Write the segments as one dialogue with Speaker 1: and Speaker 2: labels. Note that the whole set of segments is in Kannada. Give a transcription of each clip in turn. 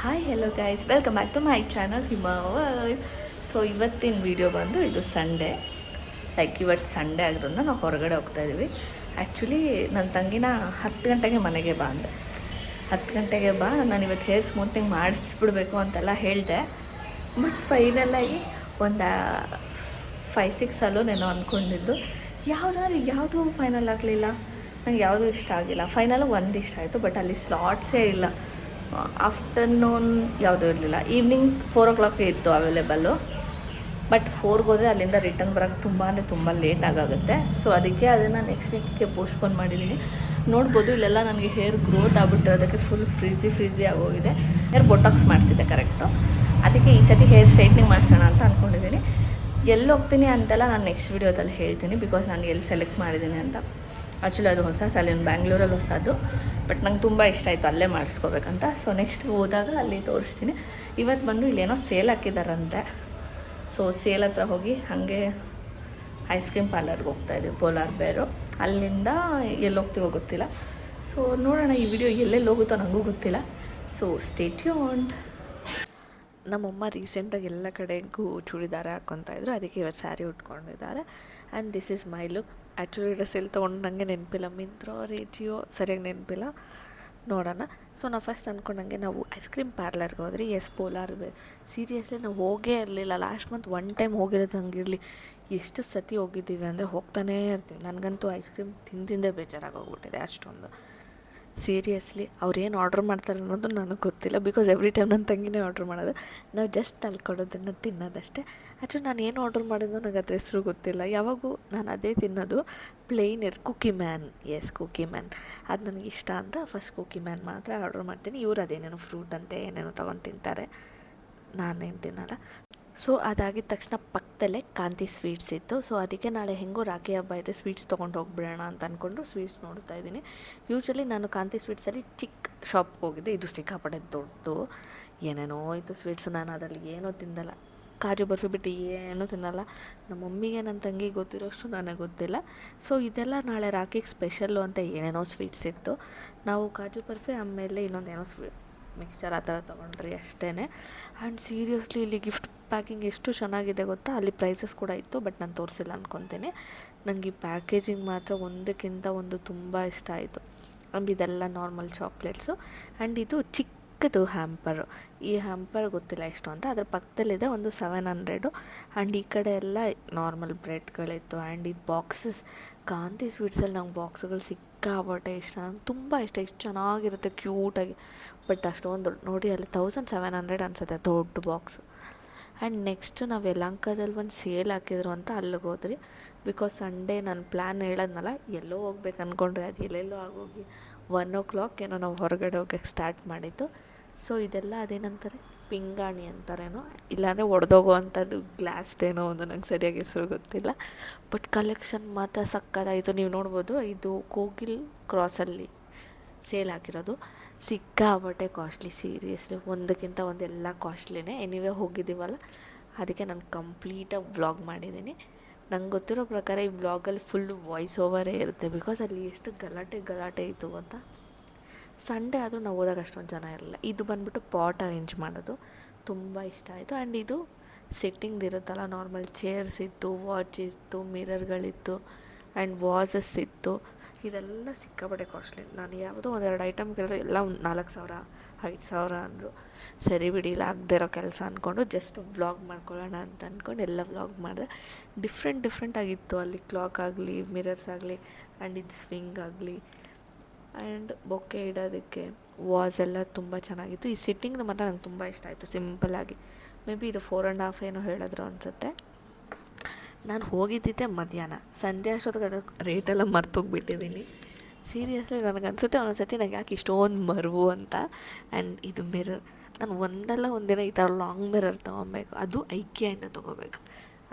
Speaker 1: Hi hello guys, welcome back to my channel Hima world. So ಇವತ್ತಿನ ವೀಡಿಯೋ ಬಂದು ಇದು ಸಂಡೇ. ಇವತ್ತು ಸಂಡೇ ಆಗಿರೋದ್ರಿಂದ ನಾವು ಹೊರಗಡೆ ಹೋಗ್ತಾ ಇದ್ದೀವಿ. ಆ್ಯಕ್ಚುಲಿ ನನ್ನ ತಂಗಿನ 10 ಗಂಟೆಗೆ ಮನೆಗೆ ಬಾ ಅಂದೆ. 10 ಗಂಟೆಗೆ ಬಾ, ನಾನು ಇವತ್ತು ಹೇರ್ ಸ್ಮೂತ್ನಿಂಗ್ ಮಾಡಿಸ್ಬಿಡ್ಬೇಕು ಅಂತೆಲ್ಲ ಹೇಳಿದೆ. ಬಟ್ ಫೈನಲಾಗಿ ಒಂದು 5-6 ಸಲನೇನೋ ಅಂದ್ಕೊಂಡಿದ್ದು, ಯಾವುದೂ ಫೈನಲ್ ಆಗಲಿಲ್ಲ. ನಂಗೆ ಯಾವುದೂ ಇಷ್ಟ ಆಗಿಲ್ಲ. ಫೈನಲ್ ಒಂದು ಇಷ್ಟ ಆಯಿತು, ಬಟ್ ಅಲ್ಲಿ ಸ್ಲಾಟ್ಸೇ ಇಲ್ಲ. ಆಫ್ಟರ್ನೂನ್ ಯಾವುದೂ ಇರಲಿಲ್ಲ. ಈವ್ನಿಂಗ್ 4 o'clock ಇತ್ತು ಅವೈಲೇಬಲ್ಲು. ಬಟ್ 4ಗೆ ಹೋದರೆ ಅಲ್ಲಿಂದ ರಿಟರ್ನ್ ಬರೋಕ್ಕೆ ತುಂಬ ಲೇಟ್ ಆಗುತ್ತೆ. ಸೊ ಅದಕ್ಕೆ ಅದನ್ನು ನೆಕ್ಸ್ಟ್ ವೀಕ್ಗೆ ಪೋಸ್ಟ್ಪೋನ್ ಮಾಡಿದ್ದೀನಿ. ನೋಡ್ಬೋದು, ಇಲ್ಲೆಲ್ಲ ನನಗೆ ಹೇರ್ ಗ್ರೋತ್ ಆಗ್ಬಿಟ್ಟಿರೋದಕ್ಕೆ ಫುಲ್ ಫ್ರೀಝಿ ಆಗೋಗಿದೆ. ಹೇರ್ ಬೊಟಾಕ್ಸ್ ಮಾಡಿಸಿದ್ದೆ ಕರೆಕ್ಟು. ಅದಕ್ಕೆ ಈ ಸತಿ ಹೇರ್ ಸ್ಟ್ರೈಟ್ನಿಂಗ್ ಮಾಡಿಸೋಣ ಅಂತ ಅಂದ್ಕೊಂಡಿದ್ದೀನಿ. ಎಲ್ಲಿ ಹೋಗ್ತೀನಿ ಅಂತೆಲ್ಲ ನಾನು ನೆಕ್ಸ್ಟ್ ವೀಡಿಯೋದಲ್ಲಿ ಹೇಳ್ತೀನಿ, ಬಿಕಾಸ್ ನಾನು ಎಲ್ಲಿ ಸೆಲೆಕ್ಟ್ ಮಾಡಿದ್ದೀನಿ ಅಂತ. ಆ್ಯಕ್ಚುಲಿ ಅದು ಹೊಸ ಸಾಲಿನ ಬ್ಯಾಂಗ್ಳೂರಲ್ಲಿ ಹೊಸದು, ಬಟ್ ನಂಗೆ ತುಂಬ ಇಷ್ಟ ಆಯಿತು ಅಲ್ಲೇ ಮಾಡಿಸ್ಕೋಬೇಕಂತ. ಸೊ ನೆಕ್ಸ್ಟ್ ಹೋದಾಗ ಅಲ್ಲಿ ತೋರಿಸ್ತೀನಿ. ಇವತ್ತು ಬಂದು ಇಲ್ಲೇನೋ ಸೇಲ್ ಹಾಕಿದಾರಂತೆ. ಸೊ ಸೇಲ್ ಹತ್ರ ಹೋಗಿ ಹಾಗೆ ಐಸ್ ಕ್ರೀಮ್ ಪಾರ್ಲರ್ಗೆ ಹೋಗ್ತಾಯಿದ್ದೀವಿ, ಪೋಲಾರ್ ಬೇರು. ಅಲ್ಲಿಂದ ಎಲ್ಲಿ ಹೋಗ್ತೀವೋ ಗೊತ್ತಿಲ್ಲ. ಸೊ ನೋಡೋಣ, ಈ ವಿಡಿಯೋ ಎಲ್ಲೆಲ್ಲಿ ಹೋಗುತ್ತೋ ನನಗೂ ಗೊತ್ತಿಲ್ಲ. So stay tuned. ನಮ್ಮಮ್ಮ ರೀಸೆಂಟಾಗಿ ಎಲ್ಲ ಕಡೆಗೂ ಚೂಡಿದಾರ ಹಾಕ್ಕೊತಾಯಿದ್ರು, ಅದಕ್ಕೆ ಇವತ್ತು ಸ್ಯಾರಿ ಉಟ್ಕೊಂಡಿದ್ದಾರೆ. And this is my look. Actually dress ಎಲ್ಲಿ ತೊಗೊಂಡು ನನಗೆ ನೆನಪಿಲ್ಲ, ಮಿಂತ್ರೋ ರೇಜಿಯೋ ಸರಿಯಾಗಿ ನೆನಪಿಲ್ಲ, ನೋಡೋಣ. ಸೊ ನಾವು ಫಸ್ಟ್ ಅಂದ್ಕೊಂಡಂಗೆ ನಾವು ಐಸ್ ಕ್ರೀಮ್ ಪಾರ್ಲರ್ಗೆ ಹೋದ್ರಿ. ಪೋಲಾರ್ ಸೀರಿಯಸ್ಲಿ ನಾವು ಹೋಗೇ ಇರಲಿಲ್ಲ. ಲಾಸ್ಟ್ ಮಂತ್ 1 ಟೈಮ್ ಹೋಗಿರೋದು. ಹಂಗಿರಲಿ ಎಷ್ಟು ಸತಿ ಹೋಗಿದ್ದೀವಿ ಅಂದರೆ ಹೋಗ್ತಾನೇ ಇರ್ತೀವಿ. ನನಗಂತೂ ಐಸ್ ಕ್ರೀಮ್ ತಿಂದೇ ಬೇಜಾರಾಗೋಗ್ಬಿಟ್ಟಿದೆ ಅಷ್ಟೊಂದು. ಸೀರಿಯಸ್ಲಿ ಅವ್ರೇನು ಆರ್ಡ್ರ್ ಮಾಡ್ತಾರೆ ಅನ್ನೋದು ನನಗೆ ಗೊತ್ತಿಲ್ಲ, ಬಿಕಾಸ್ ಎವ್ರಿ ಟೈಮ್ ನನ್ನ ತಂಗಿನೇ ಆರ್ಡ್ರ್ ಮಾಡೋದು. ನಾವು ಜಸ್ಟ್ ಅಲ್ಲಿ ಕೊಡೋದನ್ನು ತಿನ್ನೋದಷ್ಟೇ. ಆ್ಯಕ್ಚುಲಿ ನಾನು ಏನು ಆರ್ಡ್ರ್ ಮಾಡಿದ್ದು ನನಗೆ ಅದ್ರ ಹೆಸರು ಗೊತ್ತಿಲ್ಲ. ಯಾವಾಗೂ ನಾನು ಅದೇ ತಿನ್ನೋದು, ಪ್ಲೇನ್ ಕುಕ್ಕಿ ಮ್ಯಾನ್. ಕುಕ್ಕಿ ಮ್ಯಾನ್ ಅದು ನನಗೆ ಇಷ್ಟ ಅಂತ ಫಸ್ಟ್ ಕುಕ್ಕಿ ಮ್ಯಾನ್ ಮಾತ್ರ ಆರ್ಡ್ರ್ ಮಾಡ್ತೀನಿ. ಇವ್ರು ಅದೇನೇನೋ ಫ್ರೂಟ್ ಅಂತೆ ಏನೇನೋ ತೊಗೊಂಡು ತಿಂತಾರೆ, ನಾನೇನು ತಿನ್ನಲ್ಲ. ಸೊ ಅದಾಗಿದ್ದ ತಕ್ಷಣ ಪಕ್ಕದಲ್ಲೇ ಕಾಂತಿ ಸ್ವೀಟ್ಸ್ ಇತ್ತು. ಸೊ ಅದಕ್ಕೆ ನಾಳೆ ಹೆಂಗೋ ರಾಖಿ ಹಬ್ಬ ಇದೆ, ಸ್ವೀಟ್ಸ್ ತೊಗೊಂಡು ಹೋಗ್ಬಿಡೋಣ ಅಂತ ಅಂದ್ಕೊಂಡು ಸ್ವೀಟ್ಸ್ ನೋಡ್ತಾ ಇದ್ದೀನಿ. ಯೂಶ್ವಲಿ ನಾನು ಕಾಂತಿ ಸ್ವೀಟ್ಸಲ್ಲಿ ಚಿಕ್ಕ ಶಾಪ್ಗೆ ಹೋಗಿದ್ದೆ, ಇದು ಸಿಕ್ಕಾಪಟ್ಟೆ ದೊಡ್ಡದು. ಏನೇನೋ ಇತ್ತು ಸ್ವೀಟ್ಸು. ನಾನು ಅದರಲ್ಲಿ ಏನೂ ತಿನ್ನಲ್ಲ, ಕಾಜು ಬರ್ಫಿ ಬಿಟ್ಟು ಏನೂ ತಿನ್ನಲ್ಲ. ನಮ್ಮ ಮಮ್ಮಿಗೆ ನನ್ನ ತಂಗಿಗೆ ಗೊತ್ತಿರೋಷ್ಟು ನನಗೆ ಗೊತ್ತಿಲ್ಲ. ಸೊ ಇದೆಲ್ಲ ನಾಳೆ ರಾಖಿಗೆ ಸ್ಪೆಷಲ್ಲು ಅಂತ ಏನೇನೋ ಸ್ವೀಟ್ಸ್ ಇತ್ತು. ನಾವು ಕಾಜು ಬರ್ಫಿ ಆಮೇಲೆ ಇನ್ನೊಂದೇನೋ ಮಿಕ್ಸ್ಚರ್ ಆ ಥರ ತೊಗೊಂಡ್ರಿ ಅಷ್ಟೇ. ಆ್ಯಂಡ್ ಸೀರಿಯಸ್ಲಿ ಇಲ್ಲಿ ಗಿಫ್ಟ್ ಪ್ಯಾಕಿಂಗ್ ಎಷ್ಟು ಚೆನ್ನಾಗಿದೆ ಗೊತ್ತಾ. ಅಲ್ಲಿ ಪ್ರೈಸಸ್ ಕೂಡ ಇತ್ತು, ಬಟ್ ನಾನು ತೋರಿಸಿಲ್ಲ ಅಂದ್ಕೊತೀನಿ. ನನಗೆ ಈ ಪ್ಯಾಕೇಜಿಂಗ್ ಮಾತ್ರ ಒಂದಕ್ಕಿಂತ ಒಂದು ತುಂಬ ಇಷ್ಟ ಆಯಿತು. ಆ್ಯಂಡ್ ಇದೆಲ್ಲ ನಾರ್ಮಲ್ ಚಾಕ್ಲೇಟ್ಸು. ಆ್ಯಂಡ್ ಇದು ಚಿಕ್ಕದು ಹ್ಯಾಂಪರು. ಈ ಹ್ಯಾಂಪರ್ ಗೊತ್ತಿಲ್ಲ ಎಷ್ಟು ಅಂತ. ಅದ್ರ ಪಕ್ಕದಲ್ಲಿದೆ ಒಂದು 700. ಆ್ಯಂಡ್ ಈ ಕಡೆ ಎಲ್ಲ ನಾರ್ಮಲ್ ಬ್ರೆಡ್ಗಳಿತ್ತು. ಆ್ಯಂಡ್ ಇದು ಬಾಕ್ಸಸ್, ಕಾಂತಿ ಸ್ವೀಟ್ಸಲ್ಲಿ ನಂಗೆ ಬಾಕ್ಸ್ಗಳು ಸಿಕ್ಕಾಪಟ್ಟೆ ಇಷ್ಟ. ನಂಗೆ ತುಂಬ ಇಷ್ಟ, ಇಷ್ಟು ಚೆನ್ನಾಗಿರುತ್ತೆ ಕ್ಯೂಟಾಗಿ. ಬಟ್ ಅಷ್ಟೊಂದು ನೋಡಿ, ಅಲ್ಲಿ 1700 ಅನಿಸುತ್ತೆ ದೊಡ್ಡ ಬಾಕ್ಸು. ಆ್ಯಂಡ್ ನೆಕ್ಸ್ಟ್ ನಾವು ಯಲಹಂಕದಲ್ಲಿ ಒಂದು ಸೇಲ್ ಹಾಕಿದ್ರು ಅಂತ ಅಲ್ಲಿಗೆ ಹೋದ್ರಿ. ಬಿಕಾಸ್ ಸಂಡೇ ನನ್ನ ಪ್ಲ್ಯಾನ್ ಹೇಳೋದ್ನಲ್ಲ, ಎಲ್ಲೋ ಹೋಗ್ಬೇಕು ಅಂದ್ಕೊಂಡ್ರೆ ಅದು ಎಲ್ಲೆಲ್ಲೋ ಆಗೋಗಿ 1 o'clock ಏನೋ ನಾವು ಹೊರಗಡೆ ಹೋಗೋಕ್ಕೆ ಸ್ಟಾರ್ಟ್ ಮಾಡಿದ್ದು. ಸೊ ಇದೆಲ್ಲ ಅದೇನಂತಾರೆ, ಪಿಂಗಾಣಿ ಅಂತಾರೇನೋ, ಇಲ್ಲಾಂದರೆ ಒಡೆದೋಗೋ ಅಂಥದ್ದು ಗ್ಲಾಸ್ದೇನೋ ಒಂದು, ನಂಗೆ ಸರಿಯಾಗಿ ಹೆಸರು ಗೊತ್ತಿಲ್ಲ. ಬಟ್ ಕಲೆಕ್ಷನ್ ಮಾತ್ರ ಸಕ್ಕತ್ತಾಯಿತು. ನೀವು ನೋಡ್ಬೋದು, ಇದು ಕೋಗಿಲ್ ಕ್ರಾಸಲ್ಲಿ ಸೇಲ್ ಹಾಕಿರೋದು. ಸಿಕ್ಕಾಪಟ್ಟೆ ಕಾಸ್ಟ್ಲಿ, ಸೀರಿಯಸ್ಲಿ ಒಂದಕ್ಕಿಂತ ಒಂದೆಲ್ಲ ಕಾಸ್ಟ್ಲಿನೇ. ಎನಿವೇ ಹೋಗಿದ್ದೀವಲ್ಲ, ಅದಕ್ಕೆ ನಾನು ಕಂಪ್ಲೀಟಾಗಿ ವ್ಲಾಗ್ ಮಾಡಿದ್ದೀನಿ. ನಂಗೆ ಗೊತ್ತಿರೋ ಪ್ರಕಾರ ಈ ವ್ಲಾಗಲ್ಲಿ ಫುಲ್ ವಾಯ್ಸ್ ಓವರೇ ಇರುತ್ತೆ, ಬಿಕಾಸ್ ಅಲ್ಲಿ ಎಷ್ಟು ಗಲಾಟೆ ಇತ್ತು ಗೊತ್ತಾ. ಸಂಡೇ ಆದರೂ ನಾವು ಹೋದಾಗ ಅಷ್ಟೊಂದು ಜನ ಇರಲಿಲ್ಲ. ಇದು ಬಂದುಬಿಟ್ಟು ಪಾಟ್ ಅರೇಂಜ್ ಮಾಡೋದು, ತುಂಬ ಇಷ್ಟ ಆಯಿತು. ಆ್ಯಂಡ್ ಇದು ಸೆಟ್ಟಿಂಗ್ದು ಇರುತ್ತಲ್ಲ, ನಾರ್ಮಲ್ ಚೇರ್ಸ್ ಇತ್ತು, ವಾಚ್ ಇತ್ತು, ಮಿರರ್ಗಳಿತ್ತು, ಆ್ಯಂಡ್ ವಾಸಸ್ ಇತ್ತು. ಇದೆಲ್ಲ ಸಿಕ್ಕಾಪಟ್ಟೆ ಕಾಸ್ಟ್ಲಿ. ನಾನು ಯಾವುದೋ 1-2 ಐಟಮ್ ಕೇಳಿದ್ರೆ ಎಲ್ಲ ಒಂದು 4,000 5,000 ಅಂದರು. ಸರಿ ಬಿಡಿ, ಇಲ್ಲ ಆಗದೆ ಇರೋ ಕೆಲಸ ಅಂದ್ಕೊಂಡು ಜಸ್ಟ್ ವ್ಲಾಗ್ ಮಾಡ್ಕೊಳ್ಳೋಣ ಅಂತ ಅಂದ್ಕೊಂಡು ಎಲ್ಲ ವ್ಲಾಗ್ ಮಾಡಿದೆ. ಡಿಫ್ರೆಂಟ್ ಆಗಿತ್ತು ಅಲ್ಲಿ. ಕ್ಲಾಕ್ ಆಗಲಿ, ಮಿರರ್ಸ್ ಆಗಲಿ, ಆ್ಯಂಡ್ ಇದು ಸ್ವಿಂಗ್ ಆಗಲಿ, ಆ್ಯಂಡ್ ಬೊಕ್ಕೆ ಇಡೋದಕ್ಕೆ ವಾಸ್ ಎಲ್ಲ ತುಂಬ ಚೆನ್ನಾಗಿತ್ತು. ಈ ಸಿಟ್ಟಿಂಗ್ದು ಮಾತ್ರ ನಂಗೆ ತುಂಬ ಇಷ್ಟ ಆಯಿತು, ಸಿಂಪಲ್ಲಾಗಿ. ಮೇ ಬಿ ಇದು 4.5 ಏನೋ ಹೇಳಿದ್ರು ಅನಿಸುತ್ತೆ. ನಾನು ಹೋಗಿದ್ದಿದ್ದೆ ಮಧ್ಯಾಹ್ನ. ಸಂಜೆ ಅಷ್ಟೊತ್ತಿಗೆ ಅದು ರೇಟೆಲ್ಲ ಮರ್ತೋಗ್ಬಿಟ್ಟಿದ್ದೀನಿ. ಸೀರಿಯಸ್ಲಿ ನನಗನ್ಸುತ್ತೆ ಒಂದೊಂದ್ಸತಿ ನಂಗೆ ಯಾಕೆ ಇಷ್ಟೊಂದು ಮರುವು ಅಂತ. ಆ್ಯಂಡ್ ಇದು ಮಿರರ್, ನಾನು ಒಂದಿನ ಈ ಥರ ಲಾಂಗ್ ಮಿರರ್ ತೊಗೊಬೇಕು, ಅದು ಐಕಿಯಿಂದ ತೊಗೋಬೇಕು.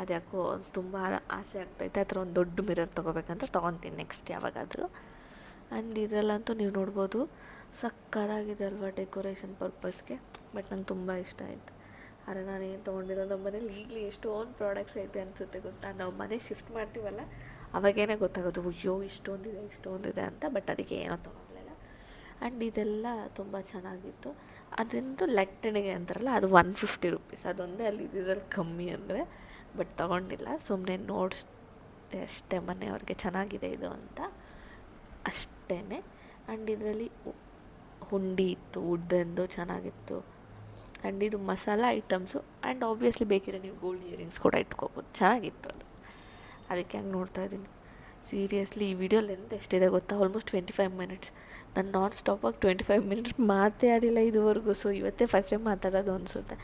Speaker 1: ಅದು ಯಾಕೋ ತುಂಬ ಆಸೆ ಆಗ್ತೈತೆ. ಆ ಥರ ಒಂದು ದೊಡ್ಡ ಮಿರರ್ ತೊಗೋಬೇಕಂತ ತೊಗೊತೀನಿ ನೆಕ್ಸ್ಟ್ ಯಾವಾಗಾದರೂ. ಆ್ಯಂಡ್ ಇದರಲ್ಲಂತೂ ನೀವು ನೋಡ್ಬೋದು, ಸಕ್ಕತ್ತಾಗಿದೆ ಅಲ್ವಾ ಡೆಕೋರೇಷನ್ ಪರ್ಪಸ್ಗೆ. ಬಟ್ ನಂಗೆ ತುಂಬ ಇಷ್ಟ ಆಯಿತು. ಆದರೆ ನಾನು ಏನು ತೊಗೊಂಡಿರೋ, ನಮ್ಮ ಮನೇಲಿ ಈಗಲೂ ಎಷ್ಟೊಂದು ಪ್ರಾಡಕ್ಟ್ಸ್ ಐತೆ ಅನಿಸುತ್ತೆ ಗೊತ್ತಾ. ನಾವು ಮನೆ ಶಿಫ್ಟ್ ಮಾಡ್ತೀವಲ್ಲ, ಅವಾಗೇನೆ ಗೊತ್ತಾಗೋದು, ಅಯ್ಯೋ ಇಷ್ಟೊಂದಿದೆ ಅಂತ. ಬಟ್ ಅದಕ್ಕೆ ಏನೋ ತೊಗೊಳ್ಲಿಲ್ಲ.
Speaker 2: ಆ್ಯಂಡ್ ಇದೆಲ್ಲ ತುಂಬ ಚೆನ್ನಾಗಿತ್ತು. ಅದೊಂದು ಲಟ್ಟಣಿಗೆ ಅಂತಾರಲ್ಲ, ಅದು 150 ರುಪೀಸ್. ಅದೊಂದೇ ಅಲ್ಲಿ ಇದ್ರಲ್ಲಿ ಕಮ್ಮಿ ಅಂದರೆ, ಬಟ್ ತೊಗೊಂಡಿಲ್ಲ, ಸುಮ್ಮನೆ ನೋಡಿಸ್ದೆ ಅಷ್ಟೇ ಮನೆಯವ್ರಿಗೆ ಚೆನ್ನಾಗಿದೆ ಇದು ಅಂತ ಅಷ್ಟೇ. ಆ್ಯಂಡ್ ಇದರಲ್ಲಿ ಹುಂಡಿ ಇತ್ತು, ವುಡ್ಡಂದು ಚೆನ್ನಾಗಿತ್ತು. ಆ್ಯಂಡ್ ಇದು ಮಸಾಲ ಐಟಮ್ಸು. ಆ್ಯಂಡ್ ಆಬ್ವಿಯಸ್ಲಿ ಬೇಕಿದ್ರೆ ನೀವು ಗೋಲ್ಡ್ ಇಯರಿಂಗ್ಸ್ ಕೂಡ ಇಟ್ಕೋಬೋದು, ಚೆನ್ನಾಗಿತ್ತು ಅದು. ಅದಕ್ಕೆ ಹಂಗೆ ನೋಡ್ತಾಯಿದ್ದೀನಿ. ಸೀರಿಯಸ್ಲಿ ಈ ವಿಡಿಯೋ ಲೆಂತ್ ಎಷ್ಟಿದೆ ಗೊತ್ತಾ? Almost 25 minutes. ನಾನು ನಾನ್ ಸ್ಟಾಪಾಗಿ 25 ಮಿನಿಟ್ಸ್ ಮಾತೇ ಆಡಿಲ್ಲ ಇದುವರೆಗೂ. ಸೊ ಇವತ್ತೇ ಫಸ್ಟ್ ಟೈಮ್ ಮಾತಾಡೋದು ಅನಿಸುತ್ತೆ.